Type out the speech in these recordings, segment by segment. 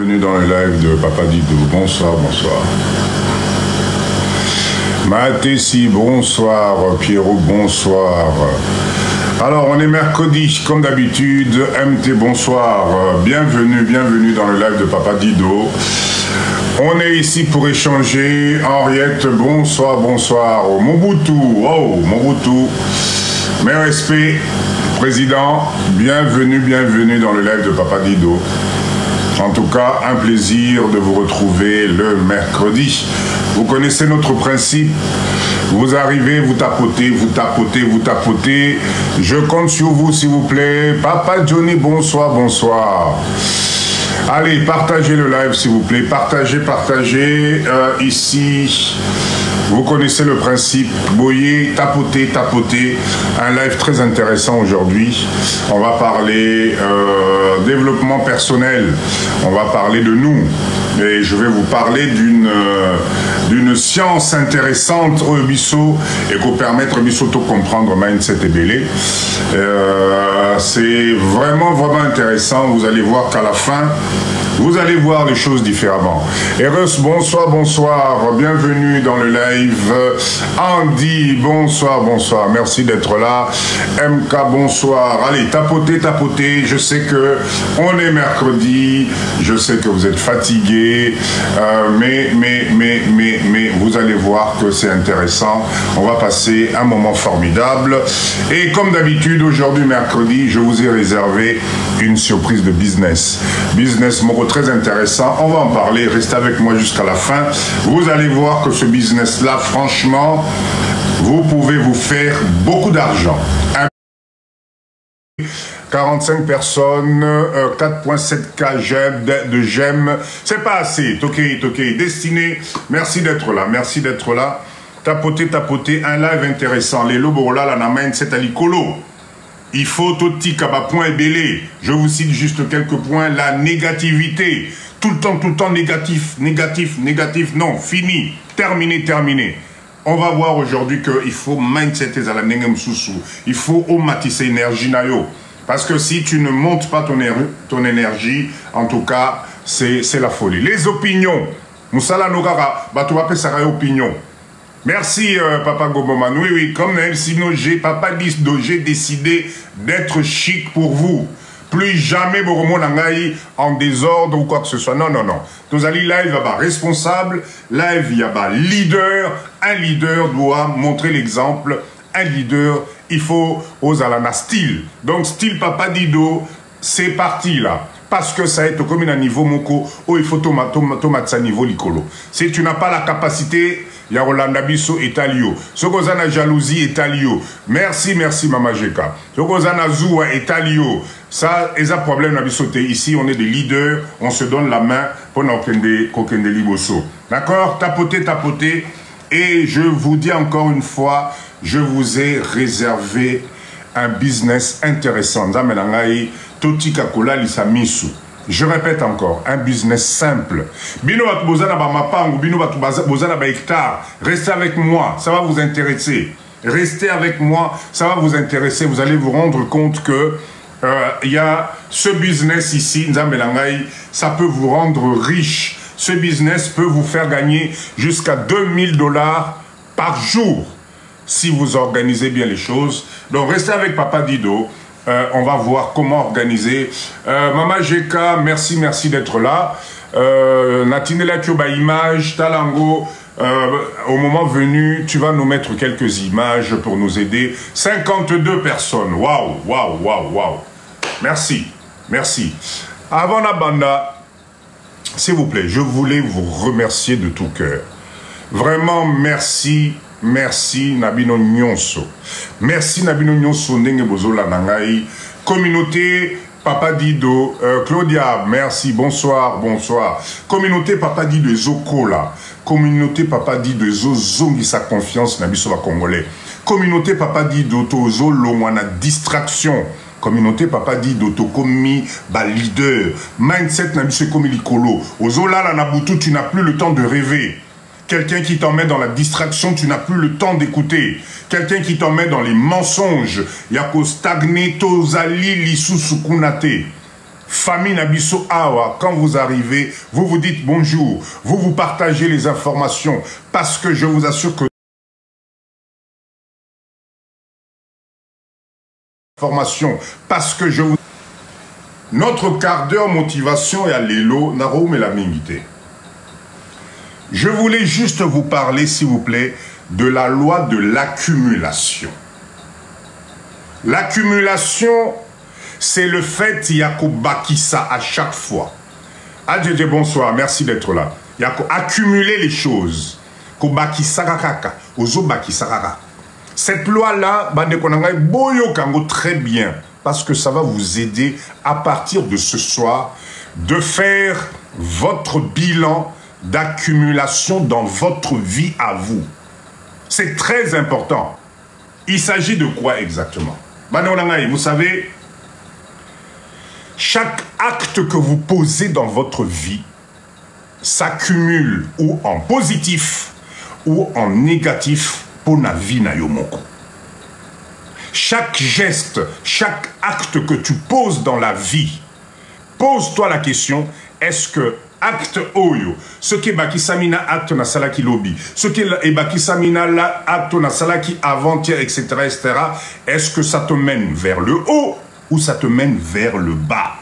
bienvenue dans le live de Papa Dido. Bonsoir, bonsoir. Mathessi, bonsoir. Pierrot, bonsoir. Alors, on est mercredi, comme d'habitude. MT, bonsoir. Bienvenue dans le live de Papa Dido. On est ici pour échanger. Henriette, bonsoir, bonsoir. Mobutu, oh, Mobutu. Mes respects, président. Bienvenue dans le live de Papa Dido. En tout cas, un plaisir de vous retrouver le mercredi. Vous connaissez notre principe. Vous arrivez, vous tapotez. Je compte sur vous, s'il vous plaît. Papa Johnny, bonsoir, bonsoir. Allez, partagez le live, s'il vous plaît. Partagez. Ici, vous connaissez le principe. Boyer, tapoter. Un live très intéressant aujourd'hui. On va parler développement personnel. On va parler de nous. Et je vais vous parler d'une science intéressante au Bisso et qu'on permettre Bisso de comprendre mindset et belé. C'est vraiment intéressant. Vous allez voir qu'à la fin, vous allez voir les choses différemment. Eros, bonsoir. Bienvenue dans le live. Andy, bonsoir. Merci d'être là. MK, bonsoir. Allez, tapotez. Je sais que on est mercredi. Je sais que vous êtes fatigués. Mais vous allez voir que c'est intéressant. On va passer un moment formidable. Et comme d'habitude, aujourd'hui, mercredi, je vous ai réservé une surprise de business. Business moro très intéressant. On va en parler. Restez avec moi jusqu'à la fin. Vous allez voir que ce business-là, franchement, vous pouvez vous faire beaucoup d'argent. 45 personnes, 4,7K de j'aime. C'est pas assez. Toqué. Destiné, merci d'être là. Tapoter. Un live intéressant. Les loborola, la namaine, c'est à l'icolo. Il faut toti kaba point belé. Je vous cite juste quelques points. La négativité. Tout le temps négatif. Non, fini. Terminé. On va voir aujourd'hui qu'il faut mindset à la nengem sousou. Il faut omatisser énergie nayo. Parce que si tu ne montes pas ton énergie, en tout cas, c'est la folie. Les opinions. Moussala Nogara, Batouape Saray opinion. Merci, Papa Goboman. Oui, comme Papa Dido, j'ai décidé d'être chic pour vous. Plus jamais Boromo Nangaï en désordre ou quoi que ce soit. Non. Nous allons live là-bas responsable, live là-bas leader. Un leader doit montrer l'exemple. Un leader, il faut aux alana style. Donc, style Papa Dido, c'est parti là. Parce que ça est comme un niveau moko, où il faut tomate niveau licolo. Si tu n'as pas la capacité, il y a Rolanda Bisso et Talio. Ce qu'on a jalousie et Talio. Merci, Mama Jeka. Ce qu'on a Zoua et Talio. Ça, il y a un problème à Bissoté. Ici, on est des leaders. On se donne la main pour n'en qu'un des libosso. D'accord? Tapoter. Et je vous dis encore une fois, je vous ai réservé un business intéressant. Je répète encore, un business simple. Restez avec moi, ça va vous intéresser. Vous allez vous rendre compte que il y a ce business ici, ça peut vous rendre riche. Ce business peut vous faire gagner jusqu'à 2000 $ par jour si vous organisez bien les choses. Donc restez avec Papa Dido. On va voir comment organiser. Mama Jeka, merci d'être là. Natinela Kyoba Image, Talango, au moment venu, tu vas nous mettre quelques images pour nous aider. 52 personnes. Waouh. Merci. Avant la banda, s'il vous plaît, je voulais vous remercier de tout cœur. Vraiment, merci Nabino Nyonso. Merci Nabino Nyonso Ndenge Bozola Nangai. Communauté Papa Dido, Claudia, merci, bonsoir. Communauté Papa Dido Zokola. Communauté Papa Dido Zozongi sa confiance Nabiso Congolais. Communauté Papa Dido Tozo Lomwana distraction. Communauté Papa Dido Tokomi ba leader. Mindset Nabiso Komi Likolo. Ozola la Nabutu, tu n'as plus le temps de rêver. Quelqu'un qui t'emmène dans la distraction, tu n'as plus le temps d'écouter. Quelqu'un qui t'emmène dans les mensonges. Yako stagné tozali lisusukunate. famille Nabiso Awa, quand vous arrivez, vous vous dites bonjour, vous partagez les informations, parce que je vous assure que notre quart d'heure motivation et à l'élo, Naroum et la mingité. Je voulais juste vous parler, s'il vous plaît, de la loi de l'accumulation. L'accumulation, c'est le fait, il y a qu'au bakissa à chaque fois. Adjé, bonsoir, merci d'être là. Il y a qu'au accumuler les choses. Qu'au bakissa kaka, ozo bakissa kaka. Cette loi-là, très bien, parce que ça va vous aider à partir de ce soir de faire votre bilan d'accumulation dans votre vie à vous. C'est très important. Il s'agit de quoi exactement? Vous savez, chaque acte que vous posez dans votre vie s'accumule ou en positif ou en négatif pour la vie na yomoko. Chaque geste, chaque acte que tu poses dans la vie, pose-toi la question, est-ce que acte oyo, ce qui est bakisamina acte na salaki lobby, ce qui est bakisamina la acte na salaki avant-hier, etc., etc., est-ce que ça te mène vers le haut ou ça te mène vers le bas?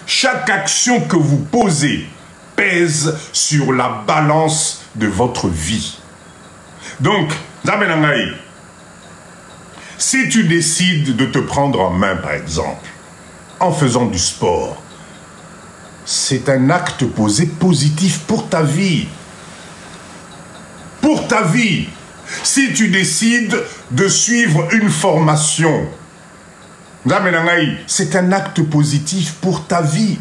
Chaque action que vous posez pèse sur la balance de votre vie. Donc, si tu décides de te prendre en main, par exemple, en faisant du sport, c'est un acte posé positif pour ta vie. Pour ta vie. Si tu décides de suivre une formation, c'est un acte positif pour ta vie.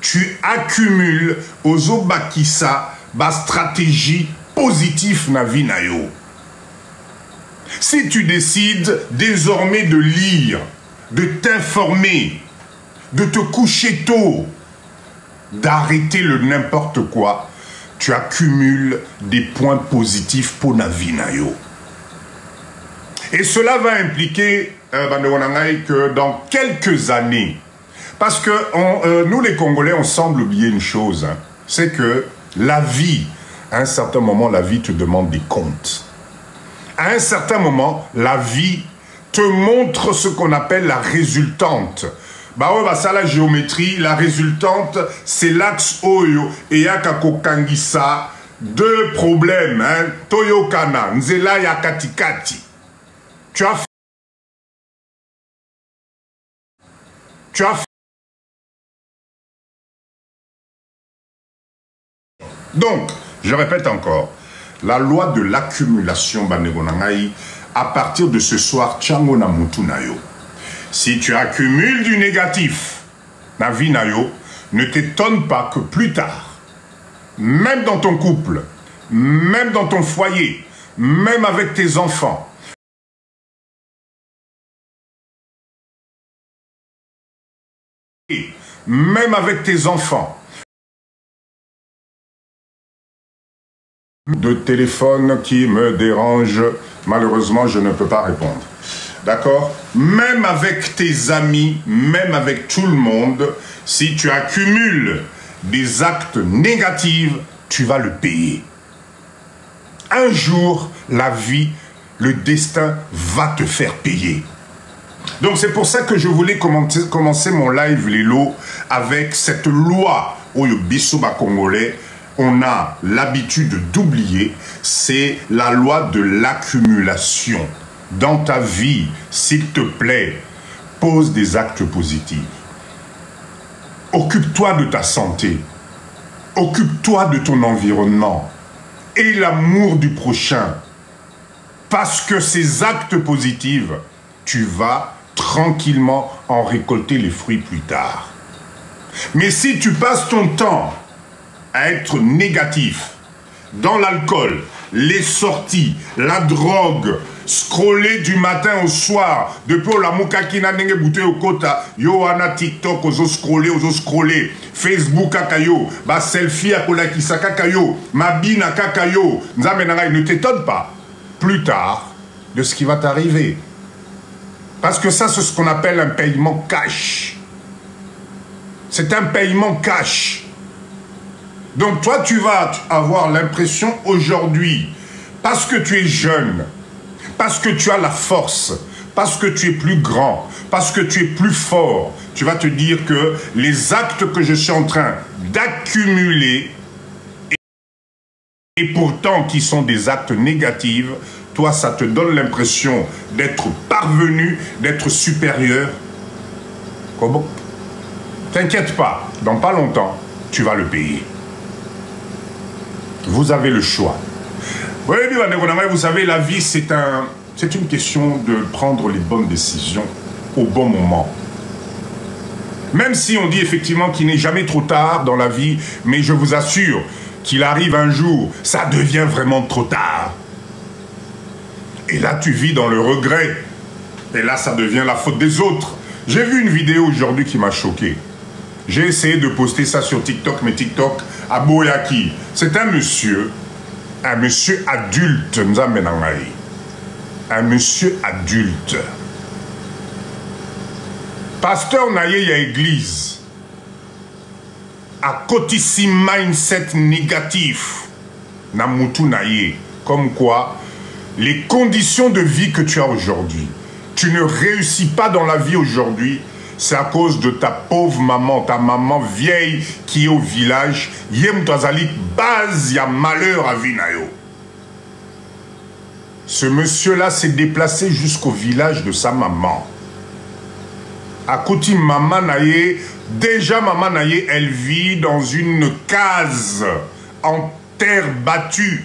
Tu accumules aux obakissa ba stratégie positive na vie na yo. Si tu décides désormais de lire, de t'informer, de te coucher tôt, d'arrêter le n'importe quoi, tu accumules des points positifs pour la vie na yo. Et cela va impliquer que dans quelques années, parce que nous les Congolais, on semble oublier une chose, hein, c'est que la vie, à un certain moment, la vie te demande des comptes. À un certain moment, la vie te montre ce qu'on appelle la résultante. Ça, la géométrie, la résultante, c'est l'axe Oyo et Yakako Kangisa. Deux problèmes, hein. Toyokana, Nzela Yakatikati. Tu as Donc, je répète encore, la loi de l'accumulation, à partir de ce soir, Tchango na Mutunayo. Si tu accumules du négatif, na vie nayo, ne t'étonne pas que plus tard, même dans ton couple, même dans ton foyer, même avec tes enfants, même avec tes enfants, de téléphone qui me dérange, malheureusement je ne peux pas répondre. D'accord? Même avec tes amis, même avec tout le monde, si tu accumules des actes négatifs, tu vas le payer. Un jour, la vie, le destin va te faire payer. Donc c'est pour ça que je voulais commencer mon live Lélo avec cette loi au Bisoba congolais. On a l'habitude d'oublier, c'est la loi de l'accumulation. Dans ta vie, s'il te plaît, pose des actes positifs. Occupe-toi de ta santé. Occupe-toi de ton environnement. Et l'amour du prochain. Parce que ces actes positifs, tu vas tranquillement en récolter les fruits plus tard. Mais si tu passes ton temps à être négatif, dans l'alcool, les sorties, la drogue, scroller du matin au soir, depuis la mouka qui n'a n'engé bouté au kota, yo ana TikTok, ozo scroller, Facebook kakayo, ba selfie à kola kisa kakayo, ma bina kakayo, nzamenanga, ne t'étonne pas, plus tard, de ce qui va t'arriver. Parce que ça, c'est ce qu'on appelle un paiement cash. C'est un paiement cash. Donc toi, tu vas avoir l'impression aujourd'hui, parce que tu es jeune, parce que tu as la force, parce que tu es plus grand, parce que tu es plus fort, tu vas te dire que les actes que je suis en train d'accumuler, et pourtant qui sont des actes négatifs, toi, ça te donne l'impression d'être parvenu, d'être supérieur. Comment? T'inquiète pas, dans pas longtemps, tu vas le payer. Vous avez le choix. Oui, vous savez, la vie, c'est une question de prendre les bonnes décisions au bon moment. Même si on dit effectivement qu'il n'est jamais trop tard dans la vie, mais je vous assure qu'il arrive un jour, ça devient vraiment trop tard. Et là, tu vis dans le regret. Et là, ça devient la faute des autres. J'ai vu une vidéo aujourd'hui qui m'a choqué. J'ai essayé de poster ça sur TikTok, mais TikTok a Boyaki. C'est un monsieur adulte, un monsieur adulte. Pasteur naye ya église. À côté mindset négatif. Na mutu naye. Comme quoi, les conditions de vie que tu as aujourd'hui, tu ne réussis pas dans la vie aujourd'hui, c'est à cause de ta pauvre maman, ta maman vieille qui est au village. Yem Tazali, base, y a malheur à Vinayo. Ce monsieur-là s'est déplacé jusqu'au village de sa maman. À côté maman naye, déjà maman naye, elle vit dans une case en terre battue.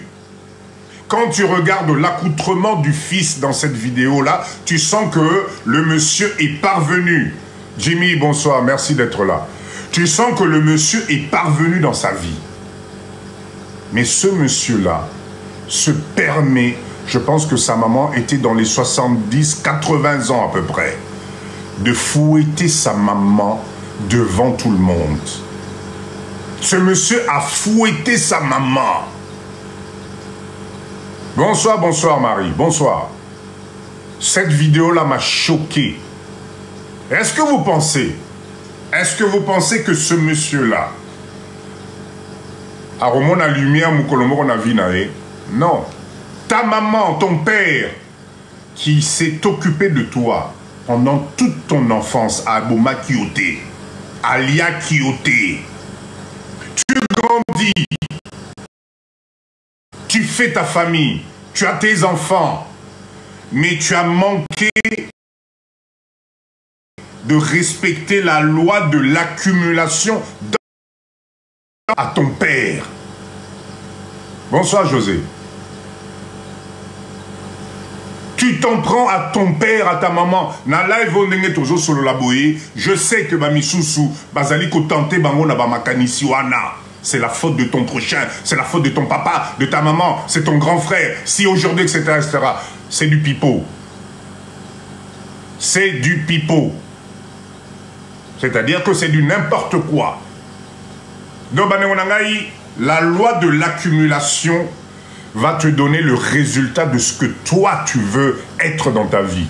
Quand tu regardes l'accoutrement du fils dans cette vidéo-là, tu sens que le monsieur est parvenu. Jimmy, bonsoir, merci d'être là. Tu sens que le monsieur est parvenu dans sa vie. Mais ce monsieur-là se permet, je pense que sa maman était dans les 70, 80 ans à peu près, de fouetter sa maman devant tout le monde. Ce monsieur a fouetté sa maman. Bonsoir, bonsoir Marie, bonsoir. Cette vidéo-là m'a choqué. Est-ce que vous pensez que ce monsieur-là, a remonté la lumière, non. Ta maman, ton père, qui s'est occupé de toi pendant toute ton enfance à Aboma Kyoté, à Lia Kyoté, tu grandis, tu fais ta famille, tu as tes enfants, mais tu as manqué de respecter la loi de l'accumulation à ton père. Bonsoir José. Tu t'en prends à ton père, à ta maman. Na live ondenge tozo solo la boye. Je sais que bamisusu bazali ko tenter bango na ba makanisi wana. C'est la faute de ton prochain, c'est la faute de ton papa, de ta maman, c'est ton grand frère. Si aujourd'hui, etc., etc., c'est du pipeau. C'est du pipeau. C'est-à-dire que c'est du n'importe quoi. Donc, la loi de l'accumulation va te donner le résultat de ce que toi, tu veux être dans ta vie.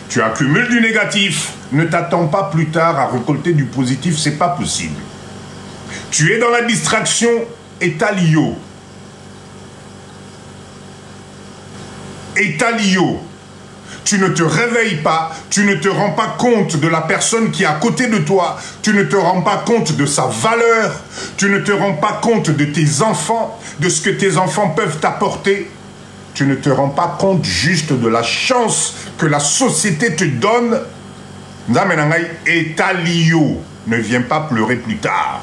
Tu accumules du négatif, ne t'attends pas plus tard à récolter du positif, c'est pas possible. Tu es dans la distraction, étalio. Étalio. Tu ne te réveilles pas, tu ne te rends pas compte de la personne qui est à côté de toi, tu ne te rends pas compte de sa valeur, tu ne te rends pas compte de tes enfants, de ce que tes enfants peuvent t'apporter. Tu ne te rends pas compte juste de la chance que la société te donne. Étalio. Ne viens pas pleurer plus tard.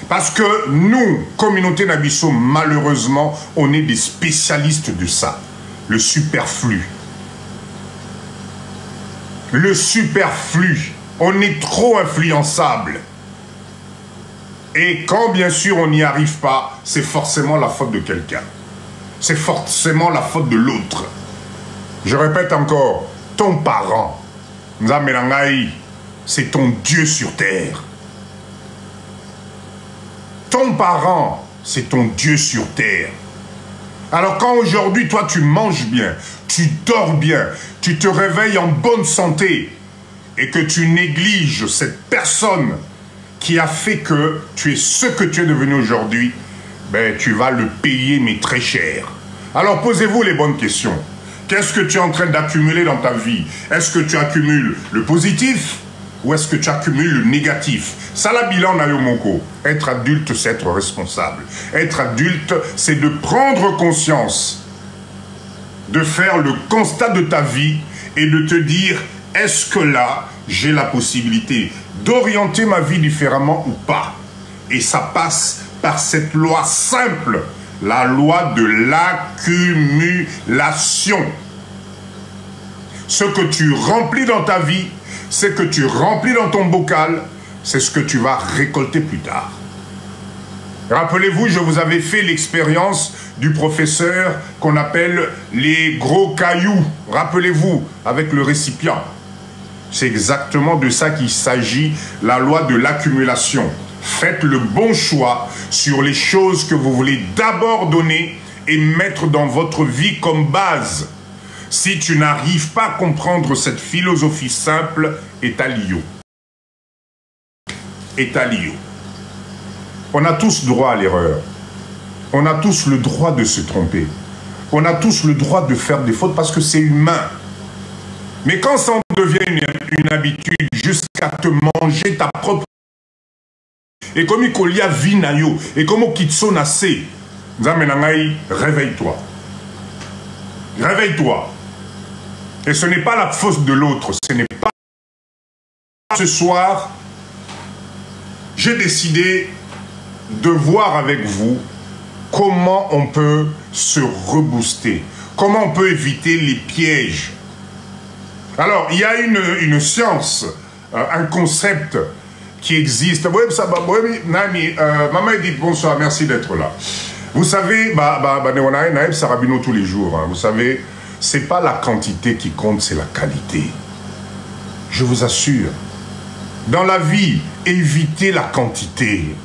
Parce que nous, communauté Nabisso, malheureusement, on est des spécialistes de ça. Le superflu. Le superflu. On est trop influençable. Et quand, bien sûr, on n'y arrive pas, c'est forcément la faute de quelqu'un. C'est forcément la faute de l'autre. Je répète encore, ton parent, c'est ton Dieu sur terre. Ton parent, c'est ton Dieu sur terre. Alors quand aujourd'hui, toi, tu manges bien, tu dors bien, tu te réveilles en bonne santé et que tu négliges cette personne qui a fait que tu es ce que tu es devenu aujourd'hui, ben, tu vas le payer, mais très cher. Alors, posez-vous les bonnes questions. Qu'est-ce que tu es en train d'accumuler dans ta vie? Est-ce que tu accumules le positif ou est-ce que tu accumules le négatif? Ça, la bilan na yo moko. Être adulte, c'est être responsable. Être adulte, c'est de prendre conscience, de faire le constat de ta vie et de te dire, est-ce que là, j'ai la possibilité d'orienter ma vie différemment ou pas? Et ça passe par cette loi simple, la loi de l'accumulation. Ce que tu remplis dans ta vie, ce que tu remplis dans ton bocal, c'est ce que tu vas récolter plus tard. Rappelez-vous, je vous avais fait l'expérience du professeur qu'on appelle les gros cailloux. Rappelez-vous, avec le récipient. C'est exactement de ça qu'il s'agit, la loi de l'accumulation. Faites le bon choix sur les choses que vous voulez d'abord donner et mettre dans votre vie comme base. Si tu n'arrives pas à comprendre cette philosophie simple, étalio. Étalio. On a tous droit à l'erreur. On a tous le droit de se tromper. On a tous le droit de faire des fautes parce que c'est humain. Mais quand ça en devient une habitude jusqu'à te manger ta propre... Et comme il y a vinayo, et comme au kitso nase, réveille-toi. Réveille-toi. Et ce n'est pas la faute de l'autre, ce n'est pas... Ce soir, j'ai décidé de voir avec vous comment on peut se rebooster, comment on peut éviter les pièges. Alors, il y a une science, un concept qui existe. Maman dit bonsoir, merci d'être là. Vous savez, Sarabino tous les jours, vous savez, c'est pas la quantité qui compte, c'est la qualité. Je vous assure. Dans la vie, évitez la quantité.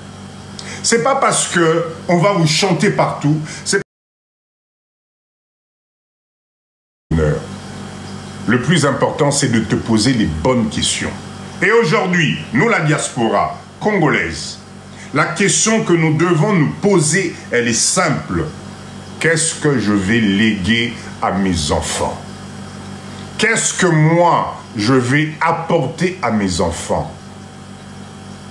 C'est pas parce que on va vous chanter partout, c'est le plus important, c'est de te poser les bonnes questions. Et aujourd'hui, nous, la diaspora congolaise, la question que nous devons nous poser, elle est simple. Qu'est-ce que je vais léguer à mes enfants? Qu'est-ce que moi, je vais apporter à mes enfants?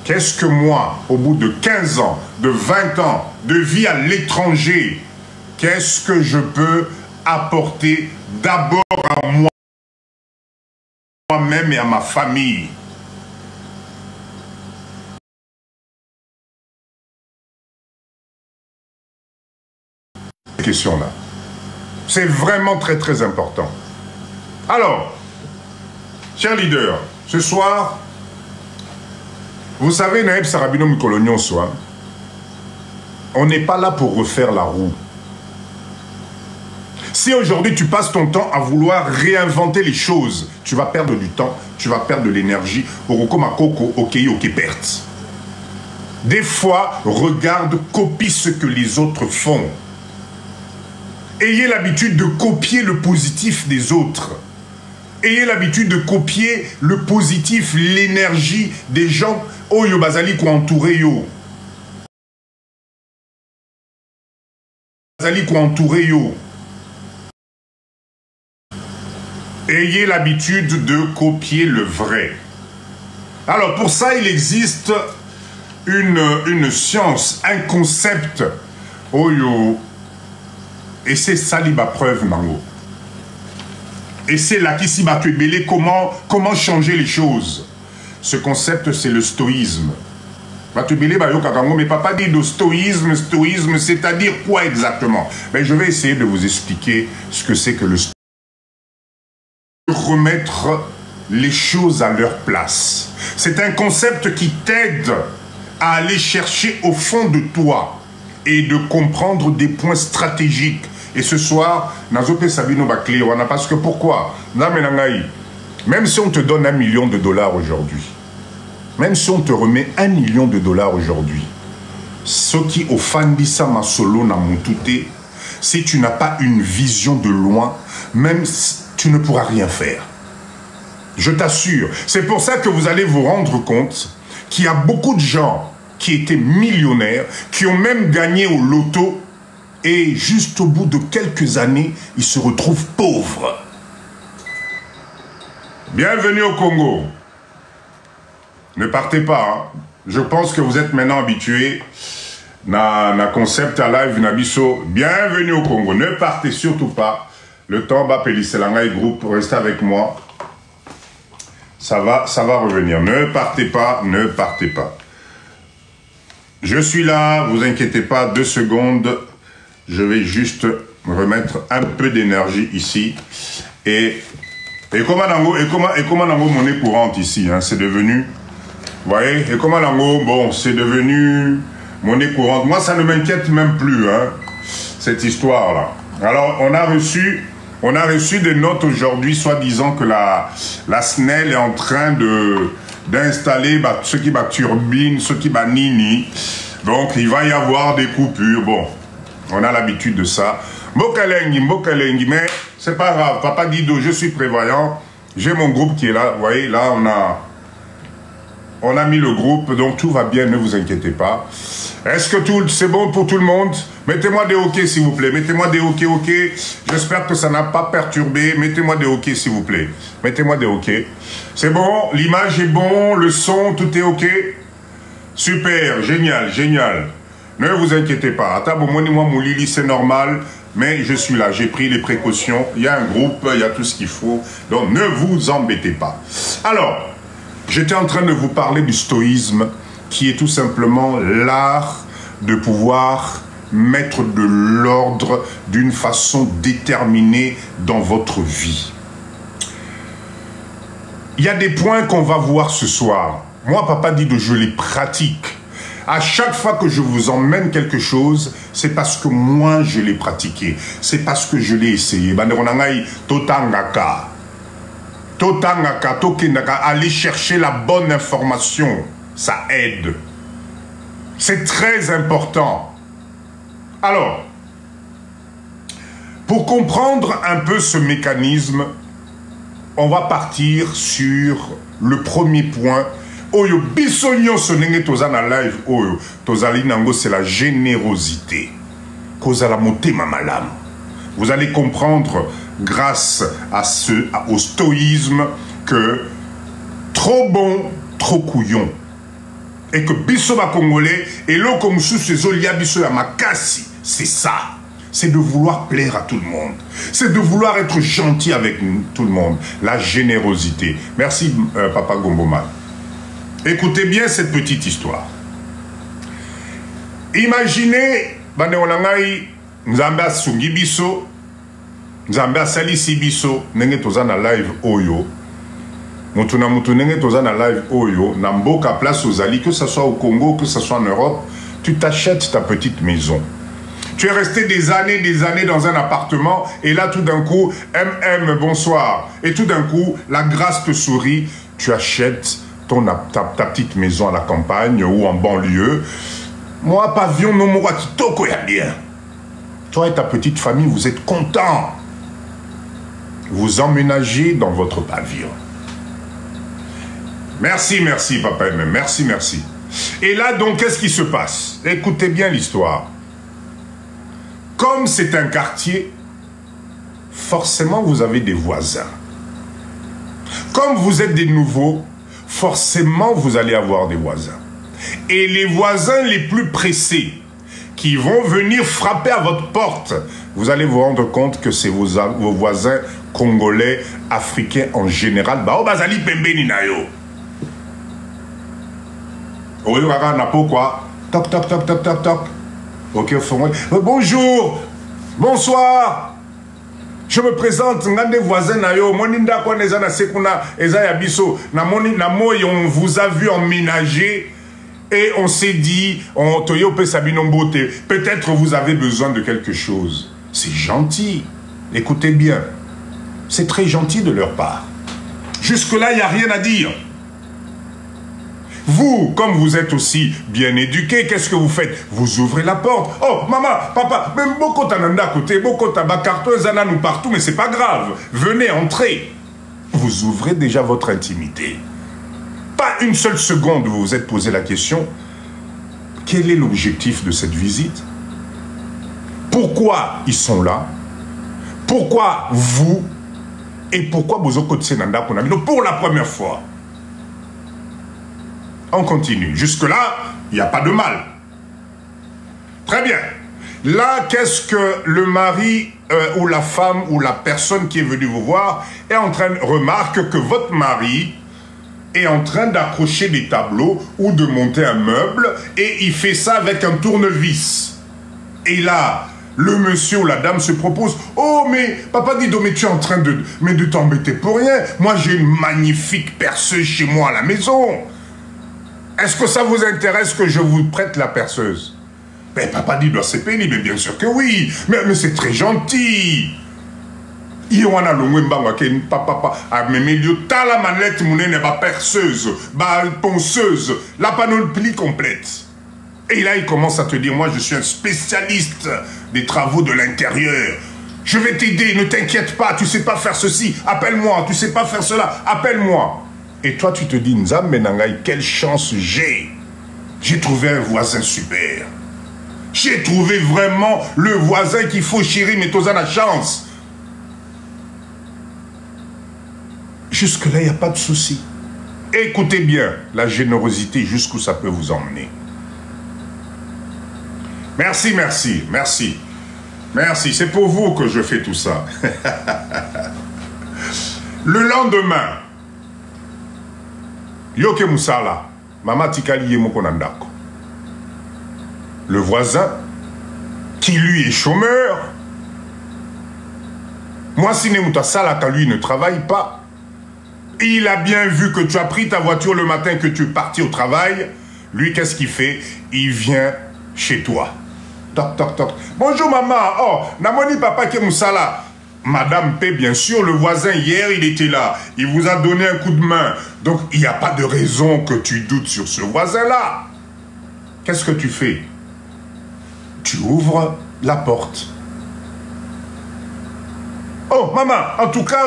Qu'est-ce que moi, au bout de 15 ans, de 20 ans, de vie à l'étranger, qu'est-ce que je peux apporter d'abord à moi-même et à ma famille? Cette question-là. C'est vraiment très très important. Alors, chers leaders, ce soir, vous savez, Naïb Sarabino Mikolonyon soit, on n'est pas là pour refaire la roue. Si aujourd'hui tu passes ton temps à vouloir réinventer les choses, tu vas perdre du temps, tu vas perdre de l'énergie. Des fois, regarde, copie ce que les autres font. Ayez l'habitude de copier le positif des autres. Ayez l'habitude de copier le positif, l'énergie des gens. Oyo bazali ko entouré yo. Bazali ko entouré yo. Ayez l'habitude de copier le vrai. Alors pour ça, il existe une science, un concept. Oyo. Et c'est ça la preuve, Mango. Et c'est là qu'ici va te mêler comment changer les choses. Ce concept, c'est le stoïsme. Mais papa dit le stoïsme, c'est-à-dire quoi exactement? Ben, je vais essayer de vous expliquer ce que c'est que le stoïsme. Remettre les choses à leur place. C'est un concept qui t'aide à aller chercher au fond de toi et de comprendre des points stratégiques. Et ce soir, Nazope Sabino Bakli, parce que pourquoi? Même si on te donne $1 million aujourd'hui, même si on te remet $1 million aujourd'hui, ce qui offendit ça ma solo na moutouté, si tu n'as pas une vision de loin, même tu ne pourras rien faire. Je t'assure. C'est pour ça que vous allez vous rendre compte qu'il y a beaucoup de gens qui étaient millionnaires, qui ont même gagné au loto, et juste au bout de quelques années, ils se retrouvent pauvres. Bienvenue au Congo. Ne partez pas. Hein. Je pense que vous êtes maintenant habitués à concept à live Nabiso. Bienvenue au Congo. Ne partez surtout pas. Le temps va Pélisselanga et groupe. Restez avec moi. Ça va revenir. Ne partez pas. Ne partez pas. Je suis là. Vous inquiétez pas. 2 secondes. Je vais juste remettre un peu d'énergie ici. Et comment Nango monnaie courante ici. Hein, c'est devenu... Vous voyez, et comment Nango, bon, c'est devenu monnaie courante. Moi, ça ne m'inquiète même plus, hein, cette histoire-là. Alors, on a reçu des notes aujourd'hui, soi-disant que la SNEL est en train d'installer ce qui va turbine, ce qui va nini. Donc, il va y avoir des coupures. Bon, on a l'habitude de ça. Mbokalengi, mais c'est pas grave. Papa Dido, je suis prévoyant. J'ai mon groupe qui est là. Vous voyez, là, on a mis le groupe, donc tout va bien, ne vous inquiétez pas. Est-ce que c'est bon pour tout le monde? Mettez-moi des OK, s'il vous plaît. Mettez-moi des OK. J'espère que ça n'a pas perturbé. Mettez-moi des OK, s'il vous plaît. Mettez-moi des OK. C'est bon? L'image est bon? Le son, tout est OK? Super, génial. Ne vous inquiétez pas. Atabomoni-moi Moulili, c'est normal. Mais je suis là, j'ai pris les précautions. Il y a un groupe, il y a tout ce qu'il faut. Donc ne vous embêtez pas. Alors... J'étais en train de vous parler du stoïsme, qui est tout simplement l'art de pouvoir mettre de l'ordre d'une façon déterminée dans votre vie. Il y a des points qu'on va voir ce soir. Moi, Papa Dido, je les pratique. À chaque fois que je vous emmène quelque chose, c'est parce que moi, je l'ai pratiqué. C'est parce que je l'ai essayé. Totangaka. Aller chercher la bonne information, ça aide. C'est très important. Alors, pour comprendre un peu ce mécanisme, on va partir sur le premier point. Oyo bisogno sonenge tozana live oyo tozali nango, c'est la générosité. Kozala motema malamu. Vous allez comprendre grâce au stoïsme que trop bon, trop couillon. Et que biso ba congolais et l'eau comme sous ces olia biso ya makasi, c'est ça. C'est de vouloir plaire à tout le monde. C'est de vouloir être gentil avec tout le monde. La générosité. Merci Papa Gomboman. Écoutez bien cette petite histoire. Imaginez bande onangai Nzambe asungi biso, Nzambe asalisi biso, nenge toza na live oyo. Mutu na mutu nenge toza na live oyo, na mboka place ozali, que ce soit au Congo, que ce soit en Europe, tu t'achètes ta petite maison. Tu es resté des années dans un appartement, et là tout d'un coup, bonsoir. Et tout d'un coup, la grâce te sourit, tu achètes ta petite maison à la campagne ou en banlieue. Moi, pavillon, non, moi, qui toko ya bien. Toi et ta petite famille, vous êtes contents. Vous emménagez dans votre pavillon. Merci, papa et maman. Merci. Et là, donc, qu'est-ce qui se passe? Écoutez bien l'histoire. Comme c'est un quartier, forcément, vous avez des voisins. Comme vous êtes des nouveaux, forcément, vous allez avoir des voisins. Et les voisins les plus pressés, qui vont venir frapper à votre porte, vous allez vous rendre compte que c'est vos voisins congolais, africains en général. Bazali pembeni na yo. Toc, toc, toc, toc, toc, toc. Ok, bonjour, bonsoir. Je me présente, ngande voisin na yo, moninda kwa neza na sekuna eza ya biso, na moyi on vous a vu emménager. Et on s'est dit, peut-être vous avez besoin de quelque chose. C'est gentil. Écoutez bien. C'est très gentil de leur part. Jusque-là, il n'y a rien à dire. Vous, comme vous êtes aussi bien éduqués, qu'est-ce que vous faites? Vous ouvrez la porte. Oh, maman, papa, même beaucoup t'ananda à côté, beaucoup t'aba carton, zana nous partout, mais c'est pas grave. Venez, entrez. Vous ouvrez déjà votre intimité. Pas une seule seconde vous vous êtes posé la question, quel est l'objectif de cette visite? Pourquoi ils sont là? Pourquoi vous? Et pourquoi Bozoko Tsenanda Konami? Donc pour la première fois. On continue. Jusque-là, il n'y a pas de mal. Très bien. Là, qu'est-ce que le mari ou la femme ou la personne qui est venue vous voir est en train de remarquer que votre mari est en train d'accrocher des tableaux ou de monter un meuble et il fait ça avec un tournevis. Et là, le monsieur ou la dame se propose, oh mais papa Dido, mais tu es en train de t'embêter pour rien. Moi j'ai une magnifique perceuse chez moi à la maison. Est-ce que ça vous intéresse que je vous prête la perceuse? Mais papa Dido c'est pénible, mais bien sûr que oui. Mais c'est très gentil. Iwana longwemba ken papa a memélio tala manette mounene ba perceuse, ba ponceuse, la panoplie complète. Et là il commence à te dire, moi je suis un spécialiste des travaux de l'intérieur. Je vais t'aider, ne t'inquiète pas, tu sais pas faire ceci, appelle-moi, tu sais pas faire cela, appelle-moi. Et toi tu te dis, Nzambe Nangai, quelle chance j'ai. J'ai trouvé un voisin super. J'ai trouvé vraiment le voisin qu'il faut, chérie, mais t'as la chance. Jusque-là, il n'y a pas de souci. Écoutez bien la générosité jusqu'où ça peut vous emmener. Merci, merci, merci. Merci, c'est pour vous que je fais tout ça. Le lendemain, Yoke Moussala, Mama Tikali Yemokonandako. Le voisin, qui lui est chômeur, moi, si Nemutasala, quand lui ne travaille pas, il a bien vu que tu as pris ta voiture le matin, que tu es parti au travail. Lui, qu'est-ce qu'il fait? Il vient chez toi. Toc, toc, toc. Bonjour, maman. Oh, Namoni papa Kemoussala. Madame P, bien sûr, le voisin, hier, il était là. Il vous a donné un coup de main. Donc, il n'y a pas de raison que tu doutes sur ce voisin-là. Qu'est-ce que tu fais? Tu ouvres la porte. Oh, maman, en tout cas,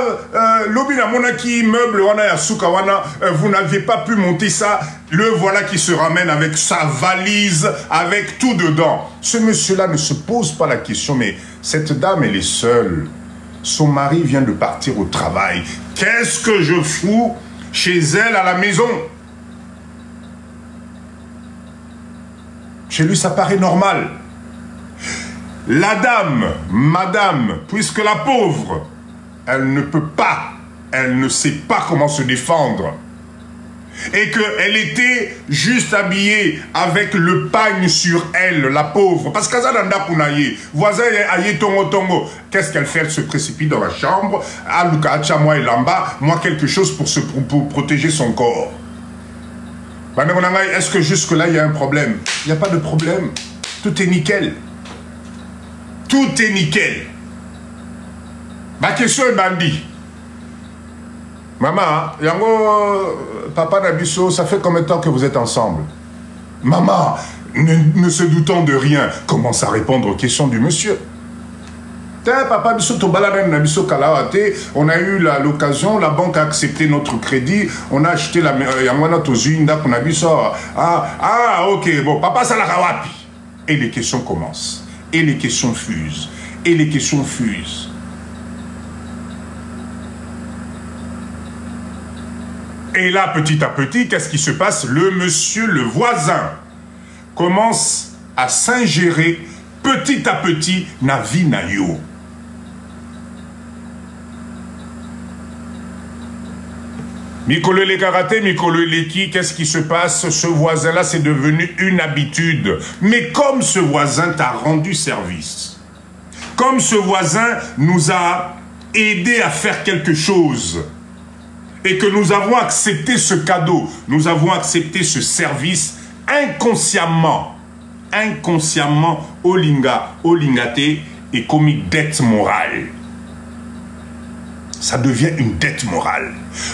l'obina monaki meuble wana ya suka wana, vous n'aviez pas pu monter ça. Le voilà qui se ramène avec sa valise, avec tout dedans. Ce monsieur-là ne se pose pas la question, mais cette dame, elle est seule. Son mari vient de partir au travail. Qu'est-ce que je fous chez elle à la maison? Chez lui, ça paraît normal. La dame, madame, puisque la pauvre, elle ne peut pas, elle ne sait pas comment se défendre. Et qu'elle était juste habillée avec le pagne sur elle, la pauvre. Parce que voisin aye tongo tongo. Qu'est-ce qu'elle fait? Elle se précipite dans la chambre. Aluka acha moi et lamba, moi quelque chose pour protéger son corps. Est-ce que jusque-là il y a un problème? Il n'y a pas de problème. Tout est nickel. Tout est nickel. Ma question est bandit. Maman, yango, papa Nabiso, ça fait combien de temps que vous êtes ensemble? Maman, ne se doutant de rien, commence à répondre aux questions du monsieur. Papa Nabiso, Nabiso Kalawate, on a eu l'occasion, la banque a accepté notre crédit, on a acheté la Yangwana Tozuinda Nabiso. Ah, ok, bon, papa Salakawapi. Et les questions commencent. Et les questions fusent. Et les questions fusent. Et là, petit à petit, qu'est-ce qui se passe? Le monsieur, le voisin, commence à s'ingérer petit à petit Navi Nayo. Mikolo le karaté, Mikolo Leki, qu'est-ce qui se passe? Ce voisin-là, c'est devenu une habitude. Mais comme ce voisin t'a rendu service, comme ce voisin nous a aidé à faire quelque chose, et que nous avons accepté ce cadeau, nous avons accepté ce service inconsciemment, Olingate et comme une dette morale. Ça devient une dette morale.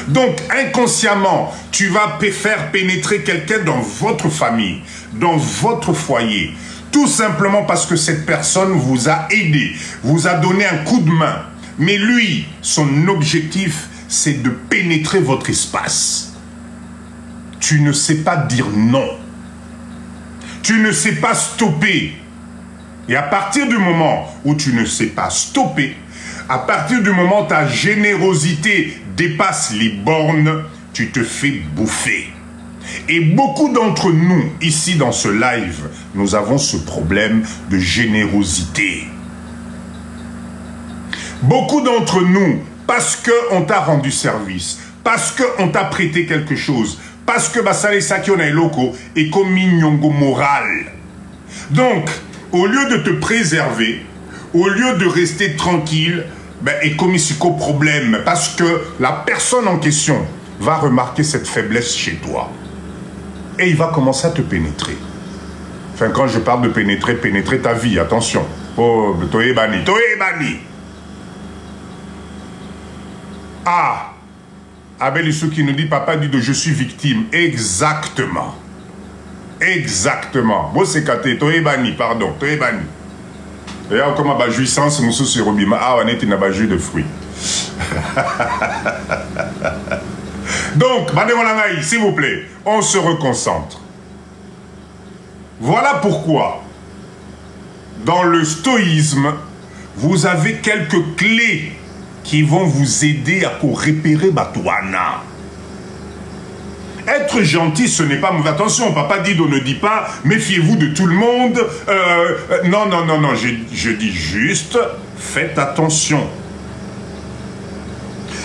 Donc, inconsciemment, tu vas faire pénétrer quelqu'un dans votre famille, dans votre foyer, tout simplement parce que cette personne vous a aidé, vous a donné un coup de main. Mais lui, son objectif, c'est de pénétrer votre espace. tu ne sais pas dire non. Tu ne sais pas stopper. Et à partir du moment où tu ne sais pas stopper, à partir du moment où ta générosité dépasse les bornes, tu te fais bouffer. Et beaucoup d'entre nous, ici dans ce live, nous avons ce problème de générosité. Beaucoup d'entre nous, parce qu'on t'a rendu service, parce qu'on t'a prêté quelque chose, parce que Basale Saki on a loco et comme nyongo moral. Donc, au lieu de te préserver, au lieu de rester tranquille, ben, et comme ici qu'au problème, parce que la personne en question va remarquer cette faiblesse chez toi. Et il va commencer à te pénétrer. Enfin, quand je parle de pénétrer, pénétrer ta vie, attention. Oh, toye bani, toye bani. Ah, Abel Issou qui nous dit, papa dit de je suis victime. Exactement. Exactement. Bon, c'est katé, toye bani, pardon, toye bani. Et là, comme ma jouissance, nous sommes sur Robima. Ah, on est une jus de fruits. Donc, s'il vous plaît, on se reconcentre. Voilà pourquoi, dans le stoïsme, vous avez quelques clés qui vont vous aider à repérer Batouana. Être gentil, ce n'est pas mauvais. Attention, papa Dido ne dit pas, méfiez-vous de tout le monde. Non, non, non, non, je dis juste, faites attention.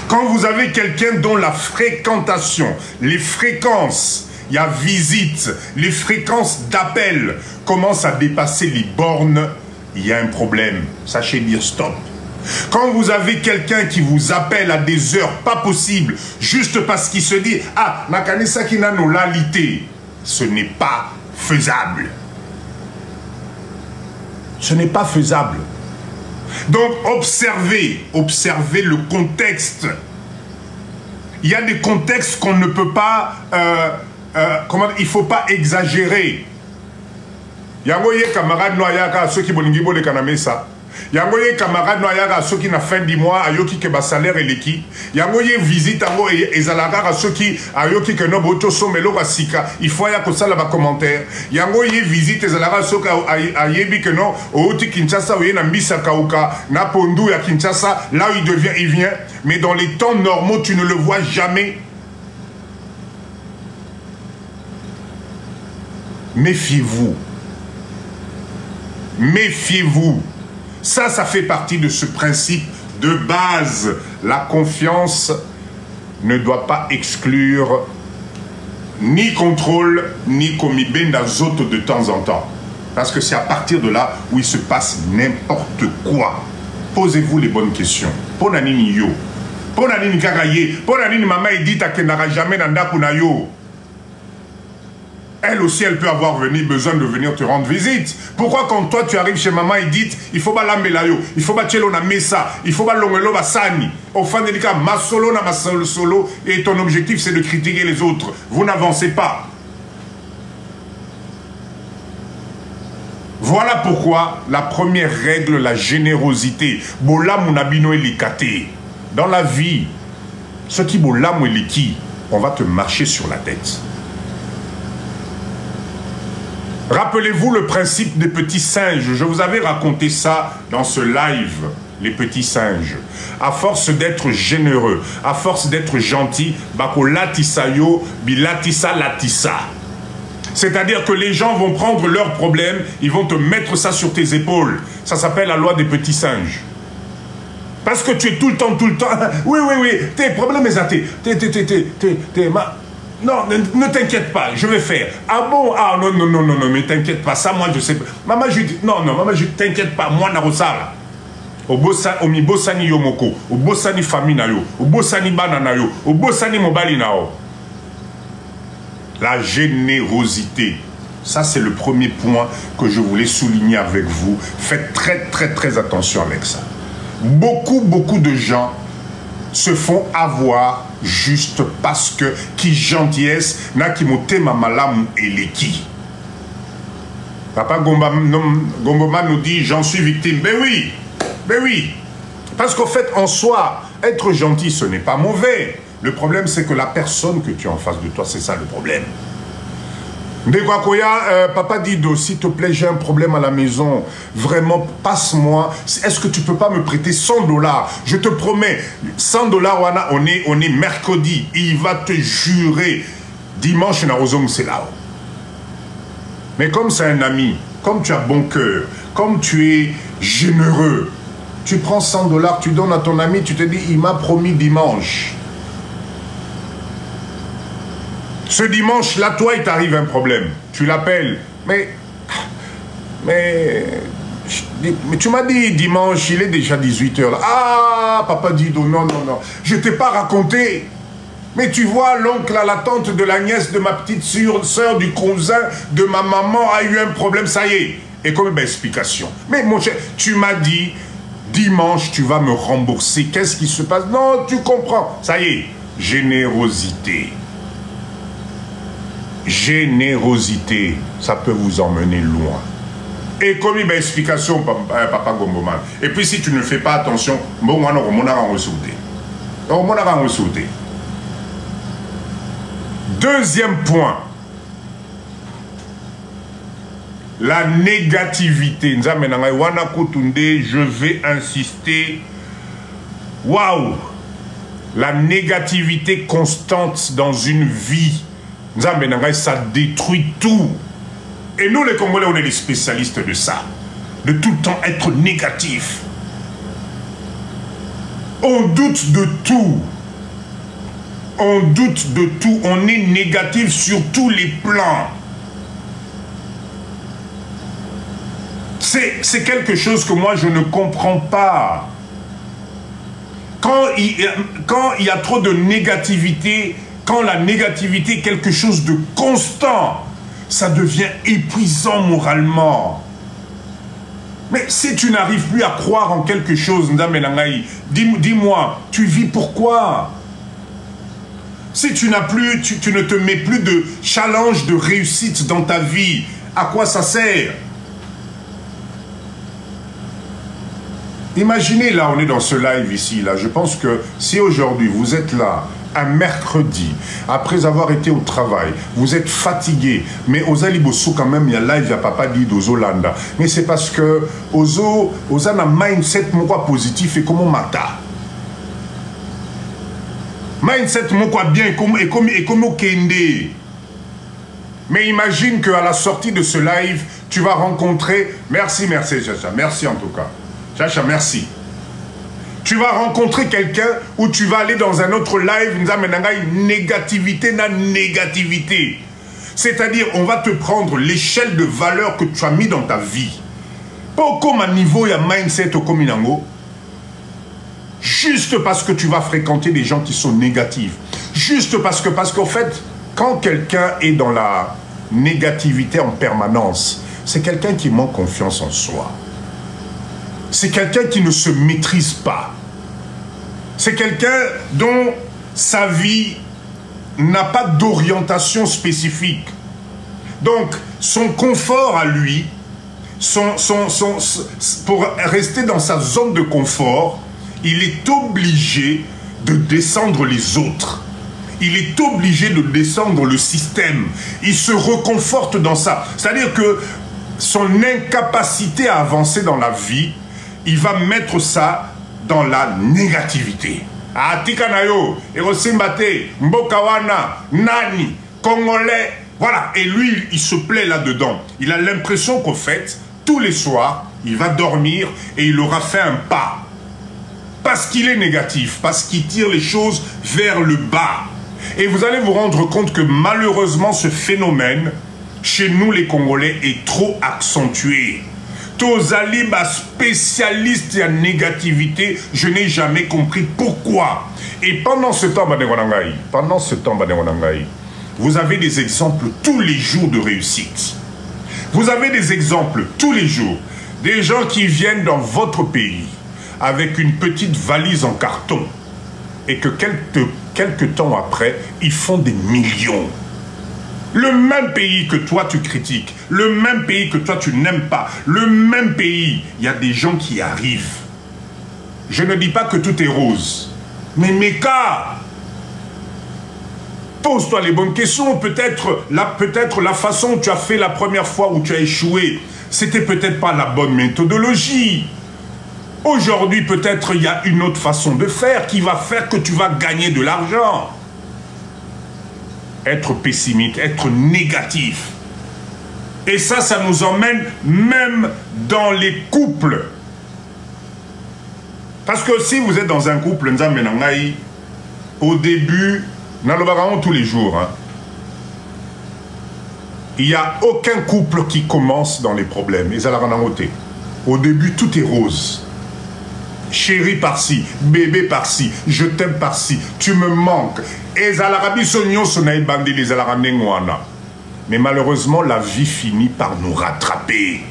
Quand vous avez quelqu'un dont la fréquentation, les fréquences, il y a visite, les fréquences d'appel commencent à dépasser les bornes, il y a un problème. Sachez dire stop. Quand vous avez quelqu'un qui vous appelle à des heures pas possibles, juste parce qu'il se dit « Ah, Makanisa qui n'a nos lalités », ce n'est pas faisable. Ce n'est pas faisable. Donc, observez le contexte. Il y a des contextes qu'on ne peut pas, il ne faut pas exagérer. Yangoye camarade noyaka ceux qui bolingibo de kanamesa. Yangoye camarade noyaka ceux qui na fin du mois ayoki ke ba salaire eleki. Yangoye visite ango ezalaka ceux qui ayoki ke no boto somelo ba sika. Il faut ya ko sala ba commentaire. Yangoye visite ezalaka ceux qui ayebi que non oti Kinshasa oye na mbisa kauka na pondu ya Kinshasa là où il vient mais dans les temps normaux tu ne le vois jamais. Méfiez-vous. Méfiez-vous. Ça fait partie de ce principe de base. La confiance ne doit pas exclure ni contrôle, ni comibé d'azote de temps en temps. Parce que c'est à partir de là où il se passe n'importe quoi. Posez-vous les bonnes questions. Ponanini yo. Ponanini kagaye. Ponanini maman dit à qu'elle n'aura jamais nanda kunayo. Elle aussi, elle peut avoir besoin de venir te rendre visite. Pourquoi quand toi, tu arrives chez maman Edith, il faut pas l'ambelayo, il faut pas tchelo na mesa, il faut pas l'ongelo basani. Au fin de l'cas, ma solo na ma solo, et ton objectif, c'est de critiquer les autres. Vous n'avancez pas. Voilà pourquoi la première règle, la générosité. Bola munabino elikate. Dans la vie, ce qui bola eliki, on va te marcher sur la tête. Rappelez-vous le principe des petits singes. Je vous avais raconté ça dans ce live, les petits singes. À force d'être généreux, à force d'être gentil, bako latisa yo, bilatisa latisa. C'est-à-dire que les gens vont prendre leurs problèmes, ils vont te mettre ça sur tes épaules. Ça s'appelle la loi des petits singes. Parce que tu es tout le temps, oui, tes problèmes, non, ne t'inquiète pas, je vais faire. Ah bon? Ah non, mais t'inquiète pas, ça moi je sais pas. Maman, je dis, non, maman, je t'inquiète pas, moi, narosala. Au mi bossani yomoko, au bossani famille na yo, au bossani banana yo, au bossani mobali na yo. La générosité. Ça, c'est le premier point que je voulais souligner avec vous. Faites très attention avec ça. Beaucoup de gens se font avoir juste parce que qui gentillesse na ki motema malamu eleki. Papa Gomboma nous dit j'en suis victime. Ben oui. Parce qu'au fait en soi, être gentil ce n'est pas mauvais. Le problème, c'est que la personne que tu as en face de toi, c'est ça le problème. Ndekwakoya, Papa Dido, s'il te plaît, j'ai un problème à la maison. Vraiment, passe-moi. Est-ce que tu peux pas me prêter 100 $? Je te promets, 100 $, on est mercredi. Il va te jurer. Dimanche, c'est là. Mais comme c'est un ami, comme tu as bon cœur, comme tu es généreux, tu prends 100 $, tu donnes à ton ami, tu te dis, il m'a promis dimanche. Ce dimanche-là, toi, il t'arrive un problème. Tu l'appelles. Mais tu m'as dit dimanche, il est déjà 18 h. Ah, Papa Dido, non. Je ne t'ai pas raconté. Mais tu vois, l'oncle, la tante de la nièce de ma petite soeur, du cousin de ma maman a eu un problème, ça y est. Et comme explication. Mais mon cher, tu m'as dit, dimanche, tu vas me rembourser. Qu'est-ce qui se passe? Non, tu comprends. Ça y est, générosité. Générosité, ça peut vous emmener loin. Et comme une explication, Papa Gomboman. Et puis si tu ne fais pas attention, deuxième point, la négativité. Je vais insister. Waouh! La négativité constante dans une vie. Ça détruit tout. Et nous, les Congolais, on est les spécialistes de ça. De tout le temps être négatif. On doute de tout. On doute de tout. On est négatif sur tous les plans. C'est quelque chose que moi, je ne comprends pas. Quand il y a trop de négativité, quand la négativité est quelque chose de constant, ça devient épuisant moralement. Mais si tu n'arrives plus à croire en quelque chose, dis-moi, tu vis pourquoi? Si tu ne te mets plus de challenge, de réussite dans ta vie, à quoi ça sert? Imaginez, là, on est dans ce live ici, là. Je pense que si aujourd'hui vous êtes là, un mercredi, après avoir été au travail, vous êtes fatigué, mais aux Alibossou quand même, il y a live, il y a Papa Dido aux Hollanda. Mais c'est parce que aux un mindset positif et comment mata. Mindset bien et comme kende. Mais imagine qu'à la sortie de ce live, tu vas rencontrer, merci Chacha, merci en tout cas. Chacha, merci. Tu vas rencontrer quelqu'un ou tu vas aller dans un autre live, négativité. C'est-à-dire, on va te prendre l'échelle de valeur que tu as mis dans ta vie. Pas comme un niveau, il y a mindset au Kominango. Juste parce que tu vas fréquenter des gens qui sont négatifs. Juste parce qu'en fait, quand quelqu'un est dans la négativité en permanence, c'est quelqu'un qui manque confiance en soi. C'est quelqu'un qui ne se maîtrise pas. C'est quelqu'un dont sa vie n'a pas d'orientation spécifique. Donc, son confort à lui, pour rester dans sa zone de confort, il est obligé de descendre les autres. Il est obligé de descendre le système. Il se reconforte dans ça. C'est-à-dire que son incapacité à avancer dans la vie, il va mettre ça dans la négativité. Atikanayo, Erosimbate, Mbokawana, Nani, Congolais, voilà. Et lui, il se plaît là-dedans. Il a l'impression qu'au fait, tous les soirs, il va dormir et il aura fait un pas. Parce qu'il est négatif, parce qu'il tire les choses vers le bas. Et vous allez vous rendre compte que malheureusement, ce phénomène, chez nous les Congolais, est trop accentué. Tozaliba spécialiste en négativité, je n'ai jamais compris pourquoi. Et pendant ce temps, vous avez des exemples tous les jours de réussite. Vous avez des exemples tous les jours. Des gens qui viennent dans votre pays avec une petite valise en carton et que quelques temps après, ils font des millions. Le même pays que toi tu critiques, le même pays que toi tu n'aimes pas, le même pays, il y a des gens qui arrivent. Je ne dis pas que tout est rose, mais mes cas, Pose-toi les bonnes questions. Peut-être la façon dont tu as fait la première fois où tu as échoué, c'était peut-être pas la bonne méthodologie. Aujourd'hui, peut-être il y a une autre façon de faire qui va faire que tu vas gagner de l'argent. Être pessimiste, être négatif. Et ça nous emmène même dans les couples. Parce que si vous êtes dans un couple, au début, tous les jours, hein, il n'y a aucun couple qui commence dans les problèmes. Au début, tout est rose. Chérie par-ci, bébé par-ci, je t'aime par-ci, tu me manques. Mais malheureusement, la vie finit par nous rattraper.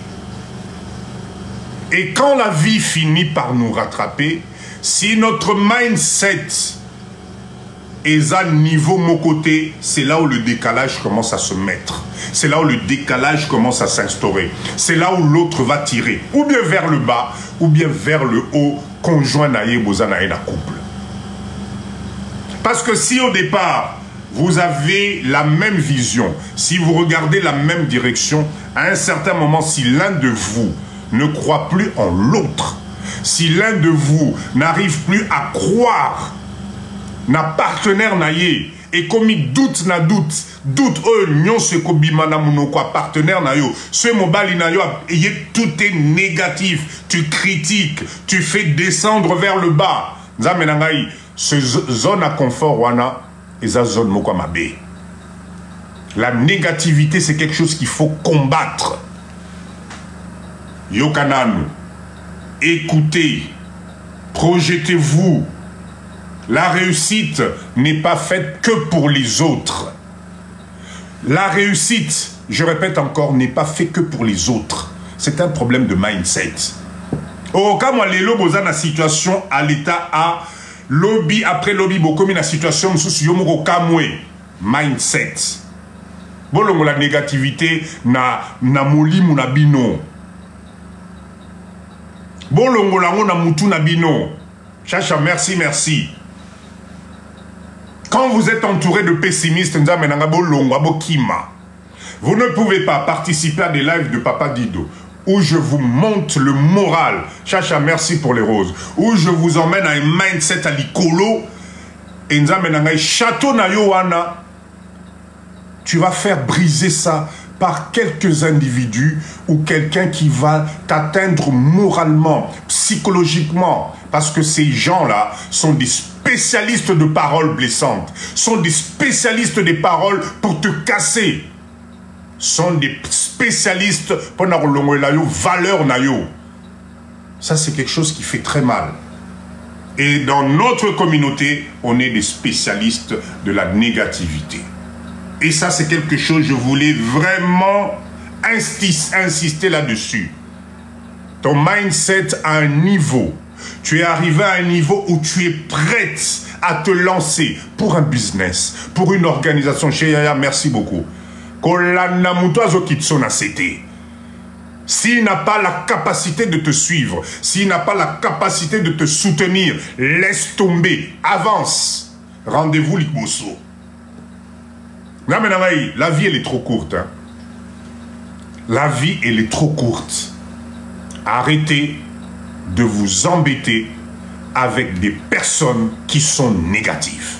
Et quand la vie finit par nous rattraper, si notre mindset est à niveau mon côté, c'est là où le décalage commence à se mettre. C'est là où le décalage commence à s'instaurer. C'est là où l'autre va tirer, ou bien vers le bas, ou bien vers le haut, conjoint naïe, bozanaï, la couple. Parce que si au départ, vous avez la même vision, si vous regardez la même direction, à un certain moment, si l'un de vous ne croit plus en l'autre, si l'un de vous n'arrive plus à croire na partenaire naïe, et comme il doute, nyon se kobimana monoko partenaire naïo, ce mobile naïo, tout est négatif, tu critiques, tu fais descendre vers le bas. Zamenangaï, ce zone à confort wana, et ça zone moko mabe. La négativité, c'est quelque chose qu'il faut combattre. Yokananu, écoutez, projetez-vous. La réussite n'est pas faite que pour les autres. La réussite, je répète encore, n'est pas faite que pour les autres. C'est un problème de mindset. Au cas où les lobos dans la situation à l'état A, lobby après lobby, beaucoup dans la situation sous yomoko kamwe mindset. Bolongo la négativité na moli muna bino. Bolongo lango na mutu na bino. Chacha, merci, merci. Quand vous êtes entouré de pessimistes, vous ne pouvez pas participer à des lives de Papa Dido où je vous monte le moral. Chacha, merci pour les roses. Où je vous emmène à un mindset à l'icolo. Et château na yoana. Tu vas faire briser ça par quelques individus ou quelqu'un qui va t'atteindre moralement, psychologiquement. Parce que ces gens-là sont des spécialistes de paroles blessantes, sont des spécialistes des paroles pour te casser, sont des spécialistes pour la valeur nayo. Ça, c'est quelque chose qui fait très mal. Et dans notre communauté, on est des spécialistes de la négativité. Et ça, c'est quelque chose, je voulais vraiment insister là-dessus. Ton mindset à un niveau. Tu es arrivé à un niveau où tu es prête à te lancer pour un business, pour une organisation. Chez Yaya, merci beaucoup. S'il n'a pas la capacité de te suivre, s'il n'a pas la capacité de te soutenir, laisse tomber, avance. Rendez-vous l'Ikbosso. La vie, elle est trop courte. Hein. La vie, elle est trop courte. Arrêtez de vous embêter avec des personnes qui sont négatives.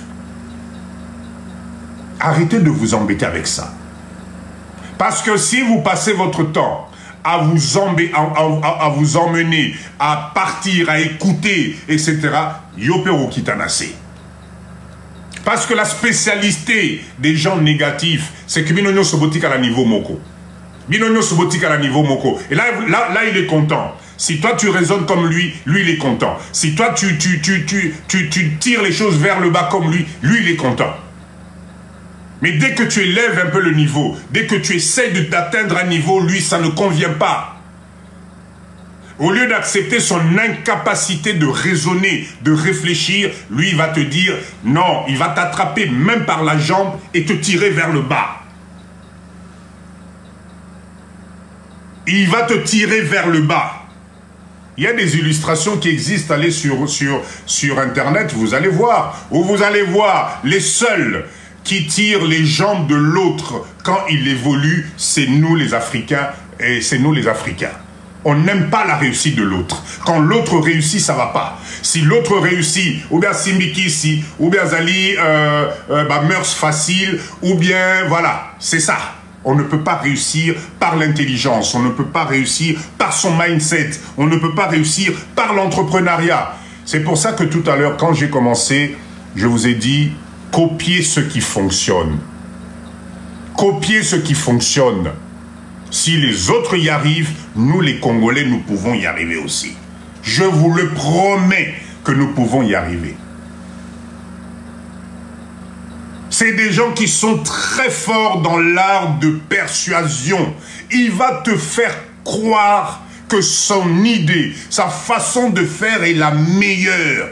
Arrêtez de vous embêter avec ça. Parce que si vous passez votre temps à vous emmener, à partir, à écouter, etc., yopero kitanase. Parce que la spécialité des gens négatifs, c'est que Binonyo Sobotik à la niveau Moko. Binonyo Sobotik à la niveau Moko. Et là, il est content. Si toi, tu raisonnes comme lui, lui, il est content. Si toi, tu tires les choses vers le bas comme lui, lui, il est content. Mais dès que tu élèves un peu le niveau, dès que tu essaies d'atteindre un niveau, lui, ça ne convient pas. Au lieu d'accepter son incapacité de raisonner, de réfléchir, lui, il va te dire, non, il va t'attraper même par la jambe et te tirer vers le bas. Il va te tirer vers le bas. Il y a des illustrations qui existent, allez sur Internet, vous allez voir. Où vous allez voir les seuls qui tire les jambes de l'autre quand il évolue, c'est nous les Africains, et c'est nous les Africains. On n'aime pas la réussite de l'autre. Quand l'autre réussit, ça ne va pas. Si l'autre réussit, ou bien Simbiki ici, ou bien Zali, mœurs faciles, ou bien, voilà, c'est ça. On ne peut pas réussir par l'intelligence, on ne peut pas réussir par son mindset, on ne peut pas réussir par l'entrepreneuriat. C'est pour ça que tout à l'heure, quand j'ai commencé, je vous ai dit, copiez ce qui fonctionne. Copiez ce qui fonctionne. Si les autres y arrivent, nous les Congolais, nous pouvons y arriver aussi. Je vous le promets que nous pouvons y arriver. C'est des gens qui sont très forts dans l'art de persuasion. Il va te faire croire que son idée, sa façon de faire est la meilleure.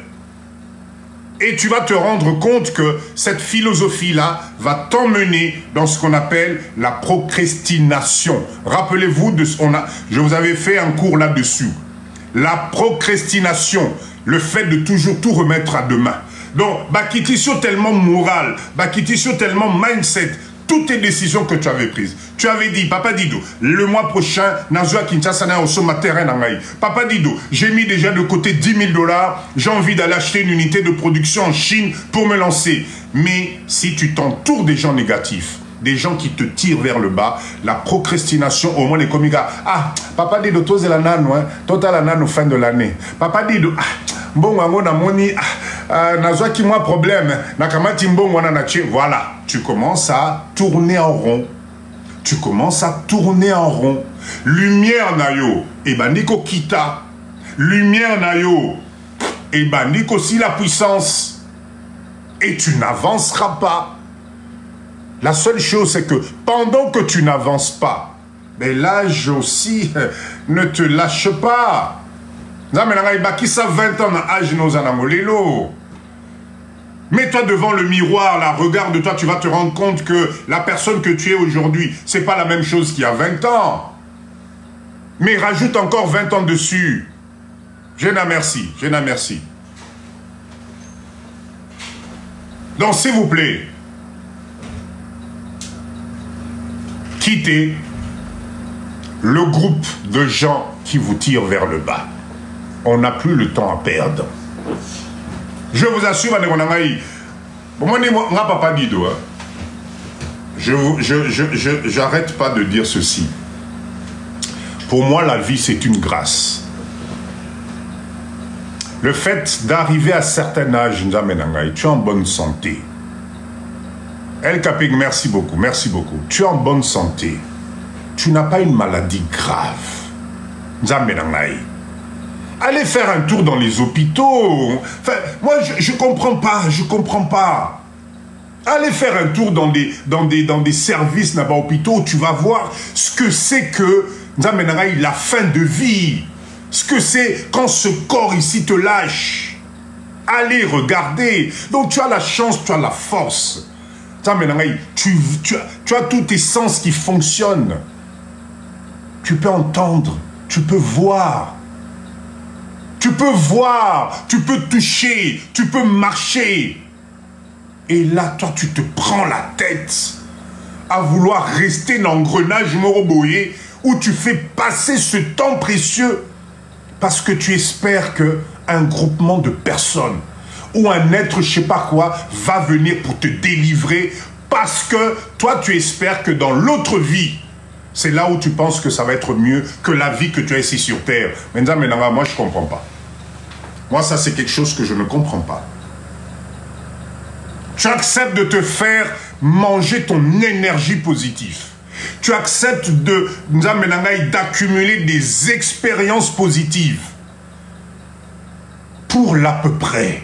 Et tu vas te rendre compte que cette philosophie-là va t'emmener dans ce qu'on appelle la procrastination. Rappelez-vous, je vous avais fait un cours là-dessus. La procrastination, le fait de toujours tout remettre à demain. Donc, bakitissio tellement moral, bakitissio tellement mindset, toutes tes décisions que tu avais prises. Tu avais dit, Papa Dido, le mois prochain, Nazua Kinshasa na osoma terrain nangai. Papa Dido, j'ai mis déjà de côté 10 000 $, j'ai envie d'aller acheter une unité de production en Chine pour me lancer. Mais si tu t'entoures des gens négatifs, des gens qui te tirent vers le bas, la procrastination, au moins les comiques, ah, Papa Dido, toi c'est la nano, hein, toi t'as la nano fin de l'année. Papa Dido, ah, bon, on a moni, Nazwa qui moi problème, nakamati mbongo na nache, voilà, tu commences à tourner en rond. Tu commences à tourner en rond. Lumière nayo, et ben niko kita. Lumière nayo, et ben niko si la puissance. Et tu n'avanceras pas. La seule chose, c'est que pendant que tu n'avances pas, mais l'âge aussi ne te lâche pas. Qui ça 20 ans dans l'âge nos anamolelo. Mets-toi devant le miroir, là, regarde-toi, tu vas te rendre compte que la personne que tu es aujourd'hui, c'est pas la même chose qu'il y a 20 ans. Mais rajoute encore 20 ans dessus. Je n'en merci, je n'en merci. Donc, s'il vous plaît, quittez le groupe de gens qui vous tirent vers le bas. On n'a plus le temps à perdre. Je vous assure, Papa Dido, j'arrête pas de dire ceci. Pour moi, la vie, c'est une grâce. Le fait d'arriver à un certain âge, tu es en bonne santé. El Caping, merci beaucoup, merci beaucoup. Tu es en bonne santé. Tu n'as pas une maladie grave. Allez faire un tour dans les hôpitaux. Enfin, moi, je comprends pas, je comprends pas. Allez faire un tour dans des services là-bas hôpitaux, tu vas voir ce que c'est que la fin de vie. Ce que c'est quand ce corps ici te lâche. Allez regarder. Donc tu as la chance, tu as la force. Tu as tous tes sens qui fonctionnent. Tu peux entendre, tu peux voir. Tu peux voir, tu peux toucher, tu peux marcher. Et là, toi, tu te prends la tête à vouloir rester dans l'engrenage moroboyé où tu fais passer ce temps précieux parce que tu espères qu'un groupement de personnes ou un être, je sais pas quoi, va venir pour te délivrer parce que toi, tu espères que dans l'autre vie, c'est là où tu penses que ça va être mieux que la vie que tu as ici sur Terre. Maintenant, moi, je ne comprends pas. Moi, ça, c'est quelque chose que je ne comprends pas. Tu acceptes de te faire manger ton énergie positive. Tu acceptes d'accumuler des expériences positives. Pour l'à peu près.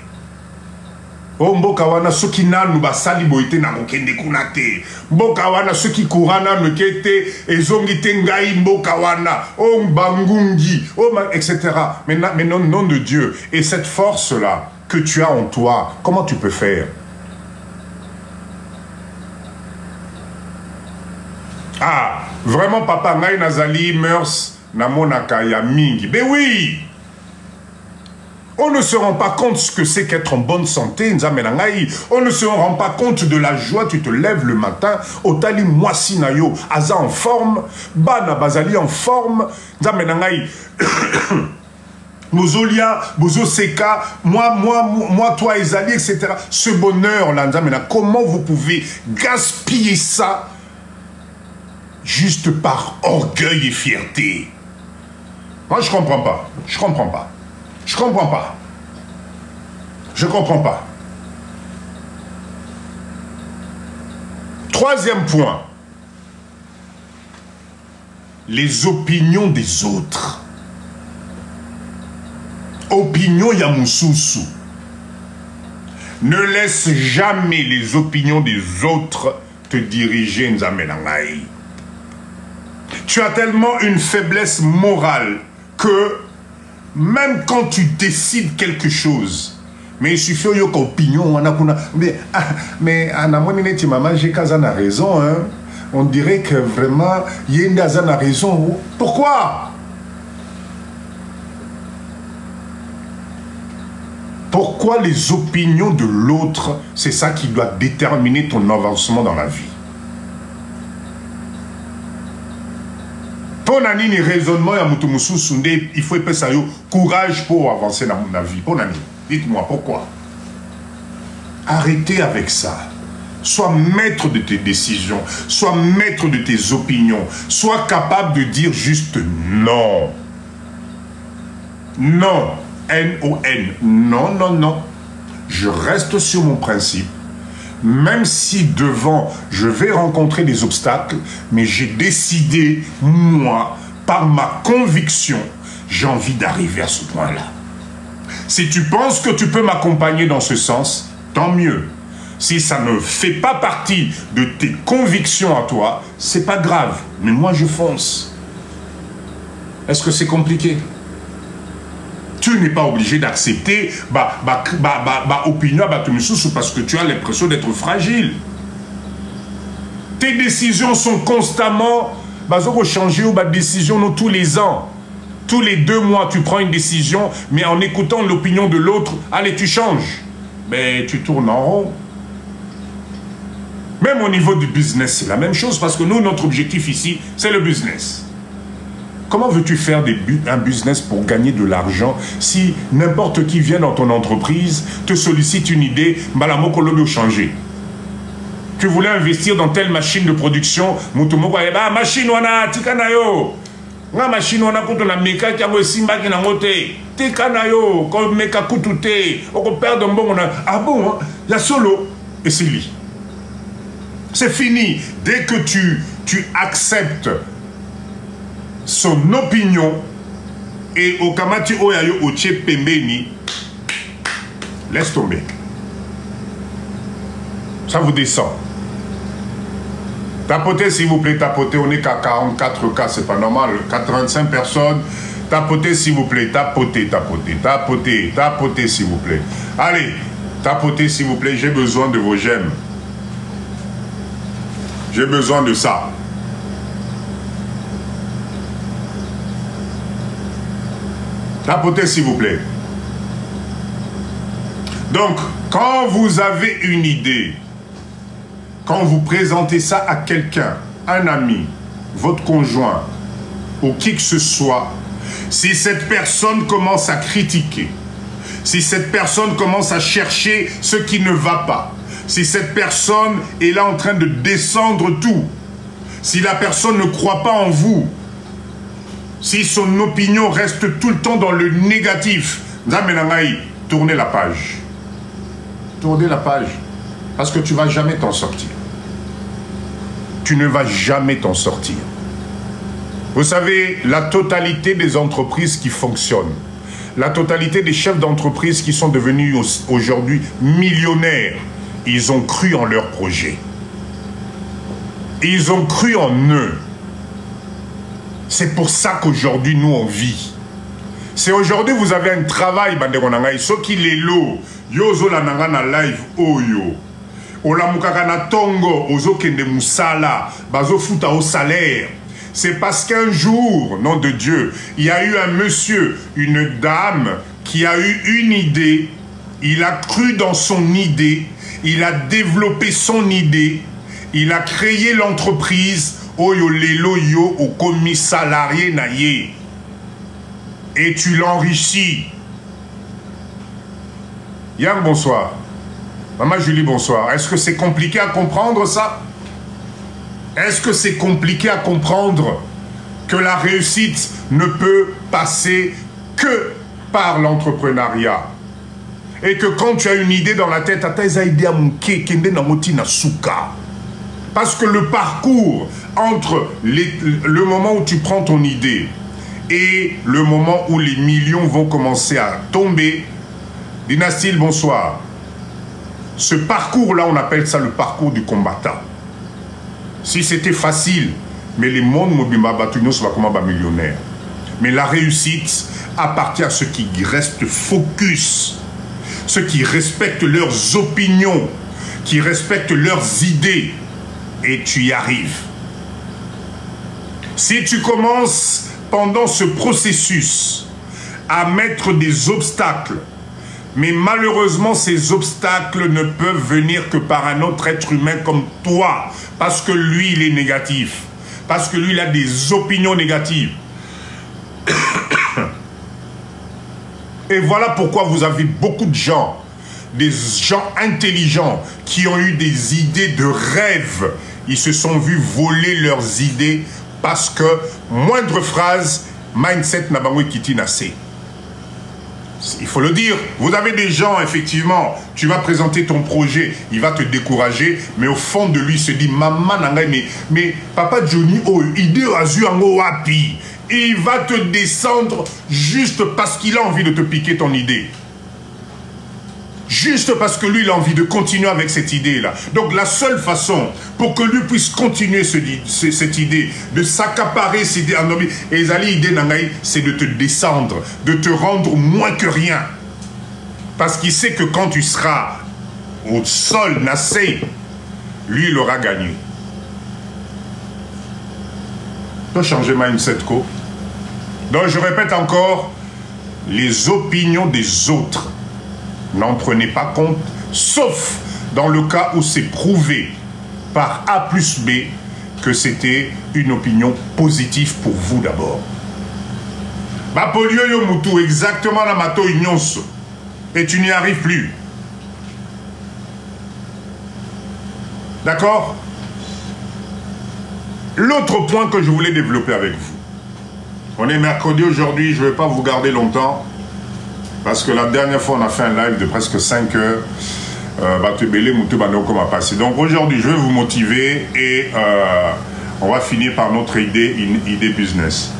Oh, mboka wana soki nanu basali boite na mokende kuna te. Mboka wana soki kurana mekete ezongi te ngai mboka wana. Oh bangungi, oh etc. Mais non, nom de Dieu. Et cette force-là que tu as en toi, comment tu peux faire? Ah, vraiment papa ngai nazali mœurs namonaka ya mingi. Ben oui. On ne se rend pas compte ce que c'est qu'être en bonne santé. On ne se rend pas compte de la joie. Tu te lèves le matin. Otali mwasi na yo. Aza en forme. Bana bazali en forme. Mozolia, Bozo Seka, moi, toi, Ezali, etc. Ce bonheur-là, comment vous pouvez gaspiller ça juste par orgueil et fierté? Moi, je comprends pas. Je comprends pas. Je comprends pas. Je comprends pas. Troisième point. Les opinions des autres. Opinion Yamoussousou. Ne laisse jamais les opinions des autres te diriger, Nzamenangaï. Tu as tellement une faiblesse morale que même quand tu décides quelque chose, mais il suffit qu'il y ait une opinion, mais maman, j'ai Kazana raison, hein. On dirait que vraiment, Yendazana a raison. Pourquoi? Pourquoi les opinions de l'autre, c'est ça qui doit déterminer ton avancement dans la vie? Pour Nani, raisonnement, il faut épais courage pour avancer dans la vie. Pour Nani, dites-moi pourquoi. Arrêtez avec ça. Sois maître de tes décisions. Sois maître de tes opinions. Sois capable de dire juste non. Non. N-O-N. Non, non, non. Je reste sur mon principe. Même si devant, je vais rencontrer des obstacles, mais j'ai décidé, moi, par ma conviction, j'ai envie d'arriver à ce point-là. Si tu penses que tu peux m'accompagner dans ce sens, tant mieux. Si ça ne fait pas partie de tes convictions à toi, c'est pas grave. Mais moi, je fonce. Est-ce que c'est compliqué? Tu n'es pas obligé d'accepter opinion parce que tu as l'impression d'être fragile. Tes décisions sont constamment changer ou décision tous les ans. Tous les 2 mois, tu prends une décision, mais en écoutant l'opinion de l'autre, allez, tu changes. Mais tu tournes en rond. Même au niveau du business, c'est la même chose parce que nous, notre objectif ici, c'est le business. Comment veux-tu faire un business pour gagner de l'argent si n'importe qui vient dans ton entreprise, te sollicite une idée, Malamoko Lobo changer? Tu voulais investir dans telle machine de production, Mutumoko, machine wana, tikanayo. Nga machine wana kuto na meka qui a simba qui na ngote. Tikanayo, ko meka kutute, oko perdre mbongo na. Ah bon, il y a solo et c'est lui. C'est fini. Dès que tu acceptes son opinion et au kamati oyayo oche pembeni, laisse tomber. Ça vous descend. Tapotez s'il vous plaît, tapotez. On est qu'à 44 cas, c'est pas normal. 85 personnes. Tapotez s'il vous plaît, tapotez, tapotez, tapotez, tapotez s'il vous plaît. Allez, tapotez s'il vous plaît. J'ai besoin de vos j'aime. J'ai besoin de ça. Tapotez s'il vous plaît. Donc, quand vous avez une idée, quand vous présentez ça à quelqu'un, un ami, votre conjoint, ou qui que ce soit, si cette personne commence à critiquer, si cette personne commence à chercher ce qui ne va pas, si cette personne est là en train de descendre tout, si la personne ne croit pas en vous, si son opinion reste tout le temps dans le négatif, tournez la page. Tournez la page. Parce que tu ne vas jamais t'en sortir. Tu ne vas jamais t'en sortir. Vous savez, la totalité des entreprises qui fonctionnent, la totalité des chefs d'entreprise qui sont devenus aujourd'hui millionnaires, ils ont cru en leur projet. Ils ont cru en eux. C'est pour ça qu'aujourd'hui, nous, on vit. C'est aujourd'hui, vous avez un travail, banderonangai, ce qui est l'eau, yozo la nangana live, oyo. Ola mukakana tongo, ozo kende musala, bazo futa au salaire. C'est parce qu'un jour, nom de Dieu, il y a eu un monsieur, une dame, qui a eu une idée, il a cru dans son idée, il a développé son idée, il a créé l'entreprise, oyo lelo yo au commis salarié naïe. Et tu l'enrichis. Yann, bonsoir. Maman Julie, bonsoir. Est-ce que c'est compliqué à comprendre ça? Est-ce que c'est compliqué à comprendre que la réussite ne peut passer que par l'entrepreneuriat? Et que quand tu as une idée dans la tête, parce que le parcours entre le moment où tu prends ton idée et le moment où les millions vont commencer à tomber, Dynastie, bonsoir. Ce parcours-là, on appelle ça le parcours du combattant. Si c'était facile, mais les mondes mobimba batunios va comment ba millionnaire. Mais la réussite appartient à ceux qui restent focus, ceux qui respectent leurs opinions, qui respectent leurs idées, et tu y arrives. Si tu commences pendant ce processus à mettre des obstacles, mais malheureusement ces obstacles ne peuvent venir que par un autre être humain comme toi, parce que lui il est négatif, parce que lui il a des opinions négatives. Et voilà pourquoi vous avez beaucoup de gens, des gens intelligents qui ont eu des idées de rêve. Ils se sont vus voler leurs idées parce que moindre phrase, mindset n'a pas quitté nassé. Il faut le dire. Vous avez des gens, effectivement, tu vas présenter ton projet, il va te décourager, mais au fond de lui, il se dit, maman, mais papa Johnny, oh, idée azu ango wapi. Il va te descendre juste parce qu'il a envie de te piquer ton idée. Juste parce que lui, il a envie de continuer avec cette idée-là. Donc, la seule façon pour que lui puisse continuer cette idée, de s'accaparer cette idée en obi, et Zali idée nangaï, c'est de te descendre, de te rendre moins que rien. Parce qu'il sait que quand tu seras au sol, nassé, lui, il aura gagné. Tu as changé mindset, quoi. Donc, je répète encore, les opinions des autres, n'en prenez pas compte, sauf dans le cas où c'est prouvé par A plus B que c'était une opinion positive pour vous d'abord. Bapolio Yomutu, exactement la mato ignonso, et tu n'y arrives plus. D'accord? L'autre point que je voulais développer avec vous. On est mercredi aujourd'hui, je ne vais pas vous garder longtemps. Parce que la dernière fois, on a fait un live de presque 5 heures. Donc aujourd'hui, je vais vous motiver et on va finir par notre idée business.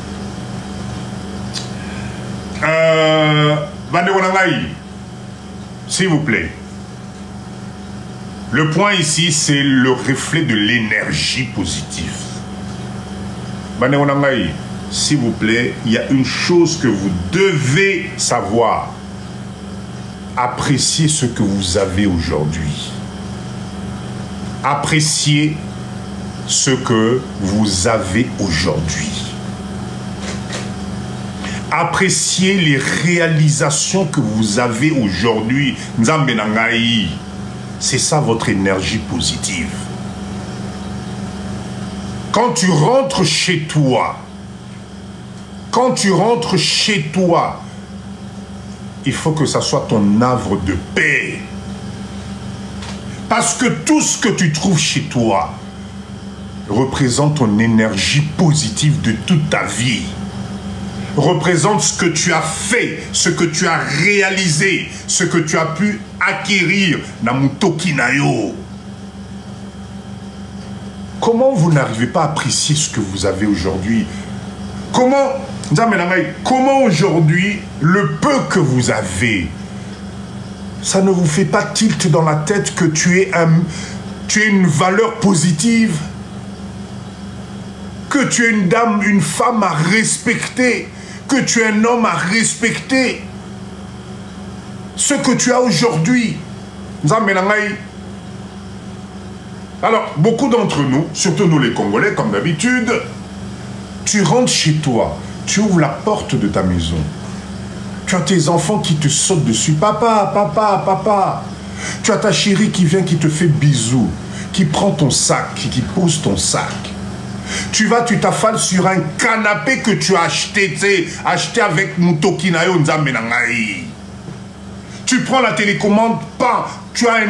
S'il vous plaît. Le point ici, c'est le reflet de l'énergie positive. S'il vous plaît, il y a une chose que vous devez savoir. Appréciez ce que vous avez aujourd'hui. Appréciez ce que vous avez aujourd'hui. Appréciez les réalisations que vous avez aujourd'hui. Nzambe nangai. C'est ça votre énergie positive. Quand tu rentres chez toi, il faut que ça soit ton havre de paix. Parce que tout ce que tu trouves chez toi représente ton énergie positive de toute ta vie. Représente ce que tu as fait, ce que tu as réalisé, ce que tu as pu acquérir. Namutoki nayo. Comment vous n'arrivez pas à apprécier ce que vous avez aujourd'hui? Comment aujourd'hui, le peu que vous avez, ça ne vous fait pas tilt dans la tête que tu es une valeur positive, que tu es une dame, une femme à respecter, que tu es un homme à respecter. Ce que tu as aujourd'hui. Alors, beaucoup d'entre nous, surtout nous les Congolais, comme d'habitude, tu rentres chez toi, tu ouvres la porte de ta maison, Tu as tes enfants qui te sautent dessus. Papa, papa, papa. Tu as ta chérie qui vient, qui te fait bisous, qui prend ton sac, qui pose ton sac. Tu vas, tu t'affales sur un canapé que tu as acheté, tu sais, acheté avec Mutokinayo Nzamenangai. Tu prends la télécommande, pas. Tu as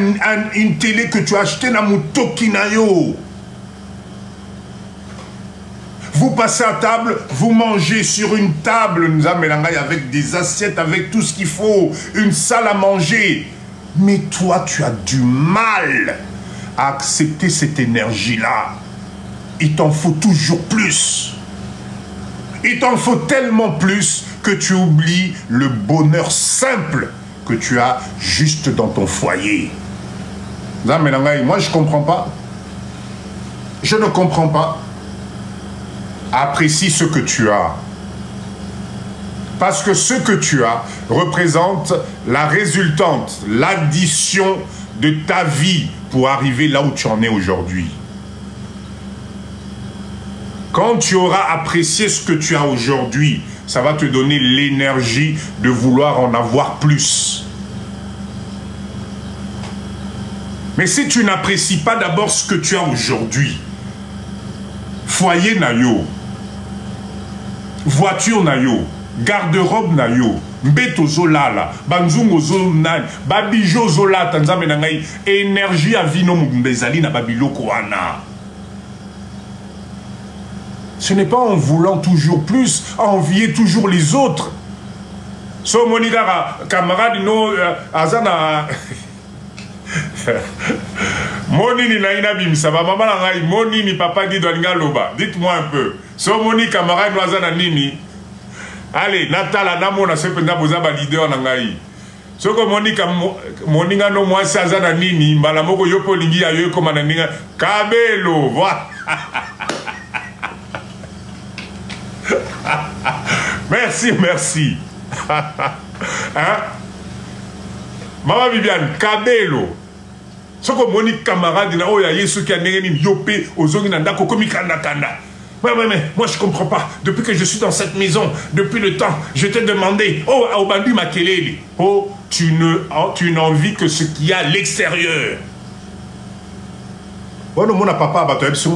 une télé que tu as acheté dans Mutokinayo. Vous passez à table, vous mangez sur une table, Nzamenangai, avec des assiettes, avec tout ce qu'il faut, une salle à manger. Mais toi, tu as du mal à accepter cette énergie-là. Il t'en faut toujours plus. Il t'en faut tellement plus que tu oublies le bonheur simple que tu as juste dans ton foyer. Moi, je ne comprends pas. Je ne comprends pas. Apprécie ce que tu as. Parce que ce que tu as représente la résultante, l'addition de ta vie pour arriver là où tu en es aujourd'hui. Quand tu auras apprécié ce que tu as aujourd'hui, ça va te donner l'énergie de vouloir en avoir plus. Mais si tu n'apprécies pas d'abord ce que tu as aujourd'hui, foyer nayo, voiture nayo, garde-robe nayo, mbeto zolala, banzungo zonani, babijo zolata, nzambe nangai, énergie à vino mbezali na babiloko wana. Ce n'est pas en voulant toujours plus, à envier toujours les autres. So monika camarade no azana monini na ina bimsa ba mama ngai monini papa dit dolinga loba. Dites-moi un peu. So moni camarade no azana nini? Allez, Natala namona sependa boza ba leader na ngai. Soko monika moninga no mwasi azana nini mbala moko yopo lingi ya yo koma na ninga kabelo. Voilà. Merci, merci. Hein? Maman Viviane, Kabelo. Ce que mon camarade na oya yesu qui a nengeni yopé ozongi na ndako komi kanda kanda. Mais moi je comprends pas. Depuis que je suis dans cette maison, depuis le temps, je t'ai demandé, oh, Aobandu Makelele, oh, tu n'en vis que ce qu'il y a à l'extérieur. Oh non, mon papa,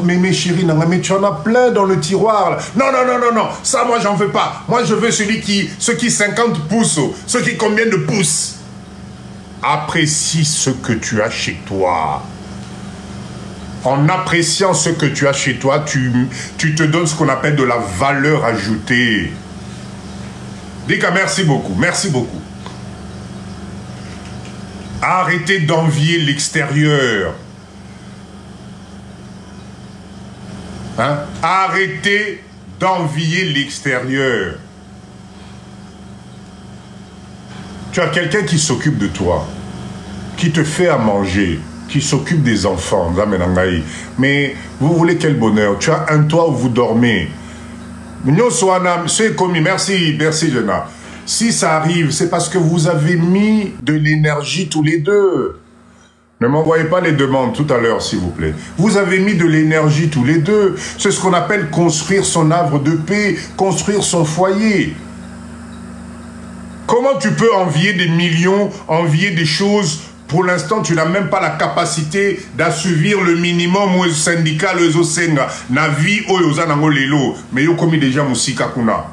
mais chérie, mais tu en as plein dans le tiroir. Non, non, non, non, non, ça moi j'en veux pas. Moi je veux ceux qui 50 pouces, ceux qui combien de pouces. Apprécie ce que tu as chez toi. En appréciant ce que tu as chez toi, tu te donnes ce qu'on appelle de la valeur ajoutée. Dika, merci beaucoup, merci beaucoup. Arrêtez d'envier l'extérieur. Hein? Arrêtez d'envier l'extérieur. Tu as quelqu'un qui s'occupe de toi, qui te fait à manger, qui s'occupe des enfants. Mais vous voulez quel bonheur? Tu as un toit où vous dormez. Merci, merci Jenna. Si ça arrive, c'est parce que vous avez mis de l'énergie tous les deux. Ne m'envoyez pas les demandes tout à l'heure, s'il vous plaît. Vous avez mis de l'énergie tous les deux. C'est ce qu'on appelle construire son havre de paix, construire son foyer. Comment tu peux envier des millions, envier des choses? Pour l'instant, tu n'as même pas la capacité d'assouvir le minimum au syndicat, le Zosenga. Na vie, lelo. Mais yo commis déjà musika kuna.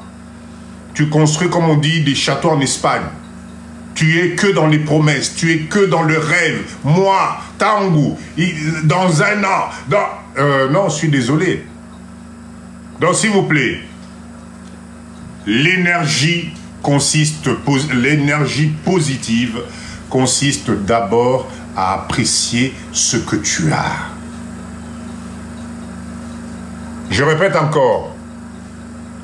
Tu construis, comme on dit, des châteaux en Espagne. Tu es que dans les promesses, tu es que dans le rêve. Moi, Tangu, dans un an, non, je suis désolé. Donc, s'il vous plaît, l'énergie positive consiste d'abord à apprécier ce que tu as. Je répète encore,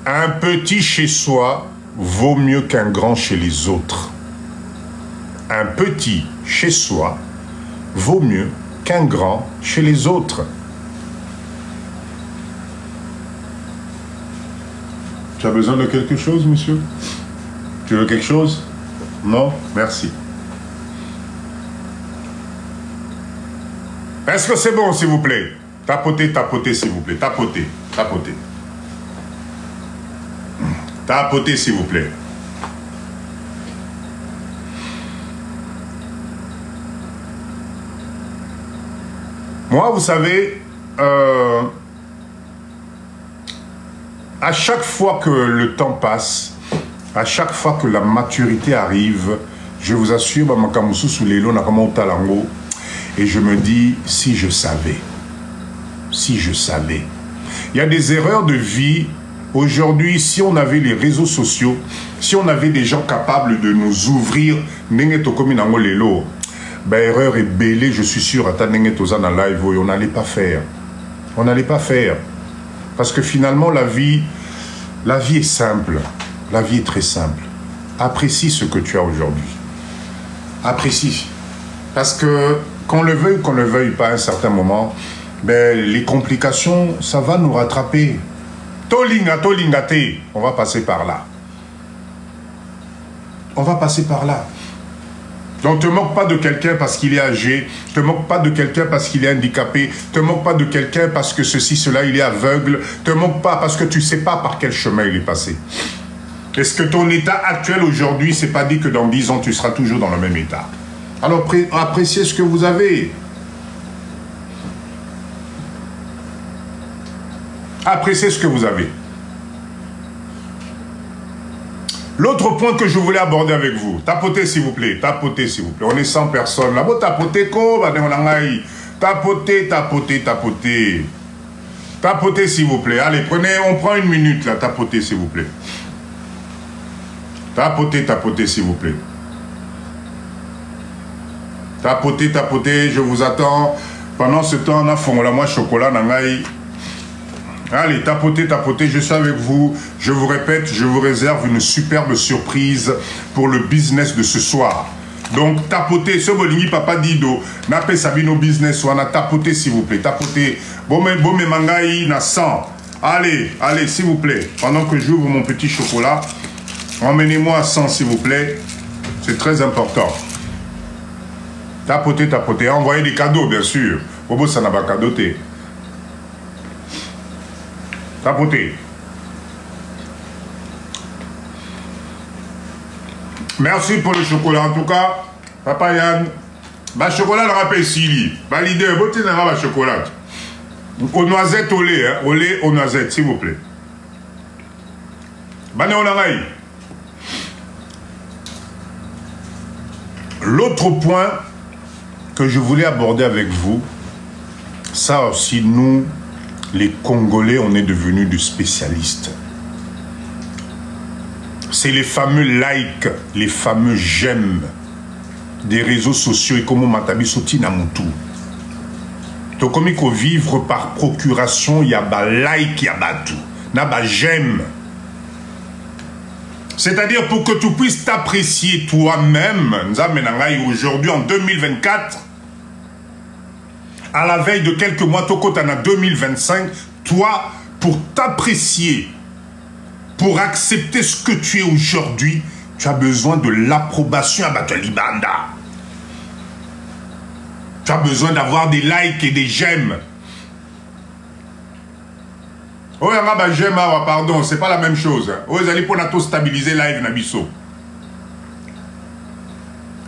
un petit chez soi vaut mieux qu'un grand chez les autres. Un petit chez soi vaut mieux qu'un grand chez les autres. Tu as besoin de quelque chose, monsieur? Tu veux quelque chose? Non? Merci. Est-ce que c'est bon, s'il vous plaît? Tapotez, tapotez, s'il vous plaît. Tapotez, tapotez. Tapotez, s'il vous plaît. Moi, vous savez, à chaque fois que le temps passe, à chaque fois que la maturité arrive, je vous assure, et je me dis, si je savais, si je savais. Il y a des erreurs de vie. Aujourd'hui, si on avait les réseaux sociaux, si on avait des gens capables de nous ouvrir, ben, erreur est bêlée, je suis sûr, on n'allait pas faire. On n'allait pas faire. Parce que finalement, la vie est simple. La vie est très simple. Apprécie ce que tu as aujourd'hui. Apprécie. Parce que, qu'on le veuille ou qu'on ne le veuille pas à un certain moment, ben, les complications, ça va nous rattraper. On va passer par là. On va passer par là. Donc, ne te moque pas de quelqu'un parce qu'il est âgé, ne te moque pas de quelqu'un parce qu'il est handicapé, ne te moque pas de quelqu'un parce que ceci, cela, il est aveugle, ne te moque pas parce que tu ne sais pas par quel chemin il est passé. Est-ce que ton état actuel aujourd'hui, c'est pas dit que dans 10 ans, tu seras toujours dans le même état? Alors, appréciez ce que vous avez. Appréciez ce que vous avez. L'autre point que je voulais aborder avec vous, tapotez s'il vous plaît, tapotez s'il vous plaît. On est 100 personnes là. Bon, tapotez quoi? Tapotez, tapotez, tapotez. Tapotez s'il vous plaît. Allez, on prend une minute là, tapotez s'il vous plaît. Tapotez, tapotez s'il vous plaît. Tapotez, tapotez, je vous attends. Pendant ce temps, on a fond la moi chocolat nangai. Allez, tapotez, tapotez, je suis avec vous. Je vous répète, je vous réserve une superbe surprise pour le business de ce soir. Donc, tapotez, ce bolini papa dido, n'appelez Sabino business, ou on a tapotez s'il vous plaît, tapotez. Bon, mais mangaï, na 100. Allez, allez, s'il vous plaît, pendant que j'ouvre mon petit chocolat, emmenez-moi à 100 s'il vous plaît. C'est très important. Tapotez, tapotez, envoyez des cadeaux, bien sûr. Bobo, ça n'a pas cadeauté. Tapotez. Merci pour le chocolat. En tout cas, Papa Yann, bah chocolat le rappelle Sili. Bah l'idée, beauté n'a pas chocolat. Aux noisettes au lait, hein. Au lait aux noisettes, s'il vous plaît. Bah on a. L'autre point que je voulais aborder avec vous, ça aussi, nous, les Congolais, on est devenus des spécialistes. C'est les fameux likes, les fameux j'aime des réseaux sociaux et comme Matabi Soti Namutu. Donc, comme il faut vivre par procuration, il y a ba like, il y a ba tout. Il y a ba j'aime. C'est-à-dire pour que tu puisses t'apprécier toi-même, aujourd'hui en 2024, à la veille de quelques mois, Tokotana 2025, toi, pour t'apprécier, pour accepter ce que tu es aujourd'hui, tu as besoin de l'approbation à Batolibanda. Tu as besoin d'avoir des likes et des j'aime. Oh, j'aime, pardon, c'est pas la même chose. Oh, ils allaient pour stabiliser live Nabiso.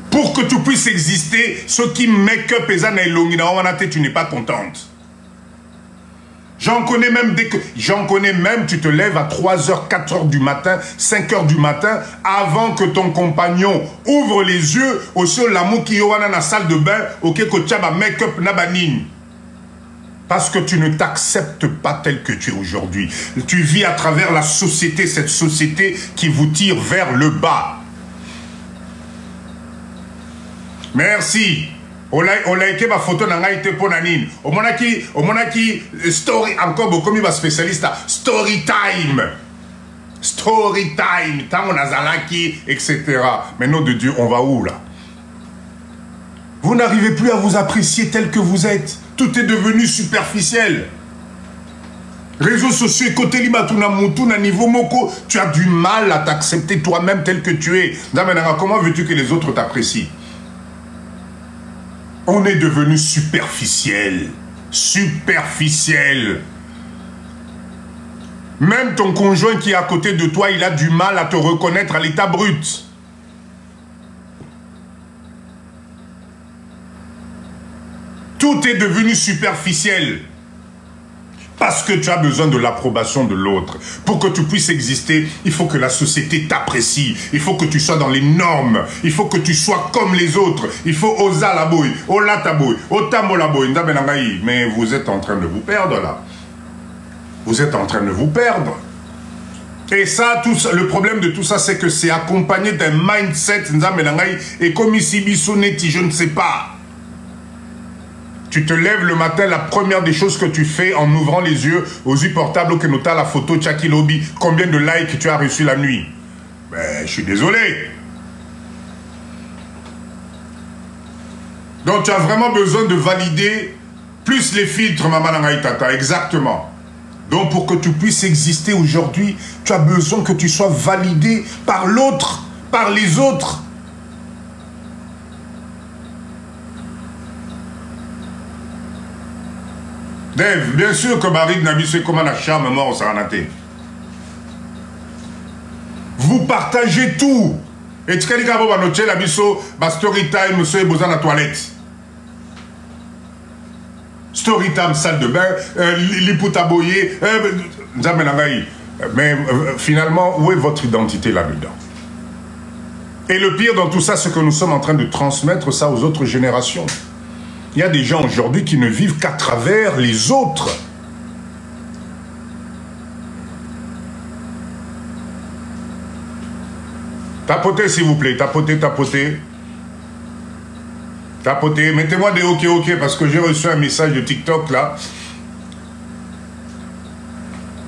Pour que tu puisses exister, ceux qui make-up et tu n'es pas contente. J'en connais même tu te lèves à 3h, 4h du matin, 5h du matin, avant que ton compagnon ouvre les yeux au sol l'amour qui est dans la salle de bain, ok, que tu as make-up nabanine. Parce que tu ne t'acceptes pas tel que tu es aujourd'hui. Tu vis à travers la société, cette société qui vous tire vers le bas. Merci. On like ma photo n'a été pour Nanine. Au monaki story encore beaucoup de spécialistes story time. Story time. Tant on a zalaki etc. Mais nom de Dieu, on va où là? Vous n'arrivez plus à vous apprécier tel que vous êtes. Tout est devenu superficiel. Réseaux sociaux, côté libatuna mutuna niveau moko, tu as du mal à t'accepter toi-même tel que tu es. Comment veux-tu que les autres t'apprécient? On est devenu superficiel. Superficiel. Même ton conjoint qui est à côté de toi, il a du mal à te reconnaître à l'état brut. Tout est devenu superficiel. Parce que tu as besoin de l'approbation de l'autre. Pour que tu puisses exister, il faut que la société t'apprécie. Il faut que tu sois dans les normes. Il faut que tu sois comme les autres. Il faut oser la boy, ola ta boy, otamo la boy. Mais vous êtes en train de vous perdre là. Vous êtes en train de vous perdre. Et ça, le problème de tout ça, c'est que c'est accompagné d'un mindset. Et comme ici, Bissonnetti, je ne sais pas. Tu te lèves le matin, la première des choses que tu fais en ouvrant les yeux aux yeux portables, que nota la photo Chaki Lobby, combien de likes tu as reçu la nuit? Ben, je suis désolé. Donc tu as vraiment besoin de valider plus les filtres, Maman Nangaï Tata, exactement. Donc pour que tu puisses exister aujourd'hui, tu as besoin que tu sois validé par l'autre, par les autres. Dave, bien sûr que Marie Nabi, c'est comme un charme mort au Saranaté. Vous partagez tout. Et tu as dit que la biso, story time, monsieur, besoin de la toilette. Story time, salle de bain, l'iputaboyer, mais finalement, où est votre identité là-dedans? Et le pire dans tout ça, c'est que nous sommes en train de transmettre ça aux autres générations. Il y a des gens aujourd'hui qui ne vivent qu'à travers les autres. Tapotez, s'il vous plaît. Tapotez, tapotez. Tapotez. Mettez-moi des OK, parce que j'ai reçu un message de TikTok, là.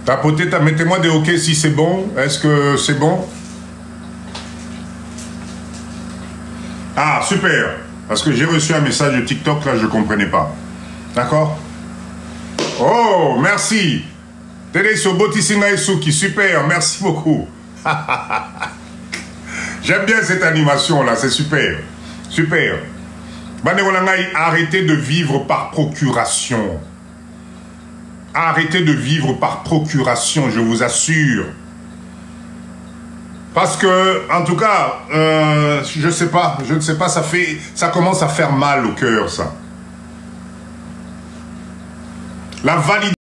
Tapotez, mettez-moi des OK si c'est bon. Est-ce que c'est bon? Ah, super. Parce que j'ai reçu un message de TikTok, là, je ne comprenais pas. D'accord? Oh, merci. Téléso Botisinga Suki, super, merci beaucoup. J'aime bien cette animation-là, c'est super. Super. Arrêtez de vivre par procuration. Arrêtez de vivre par procuration, je vous assure. Parce que, en tout cas, je ne sais pas, ça commence à faire mal au cœur, ça. La validation.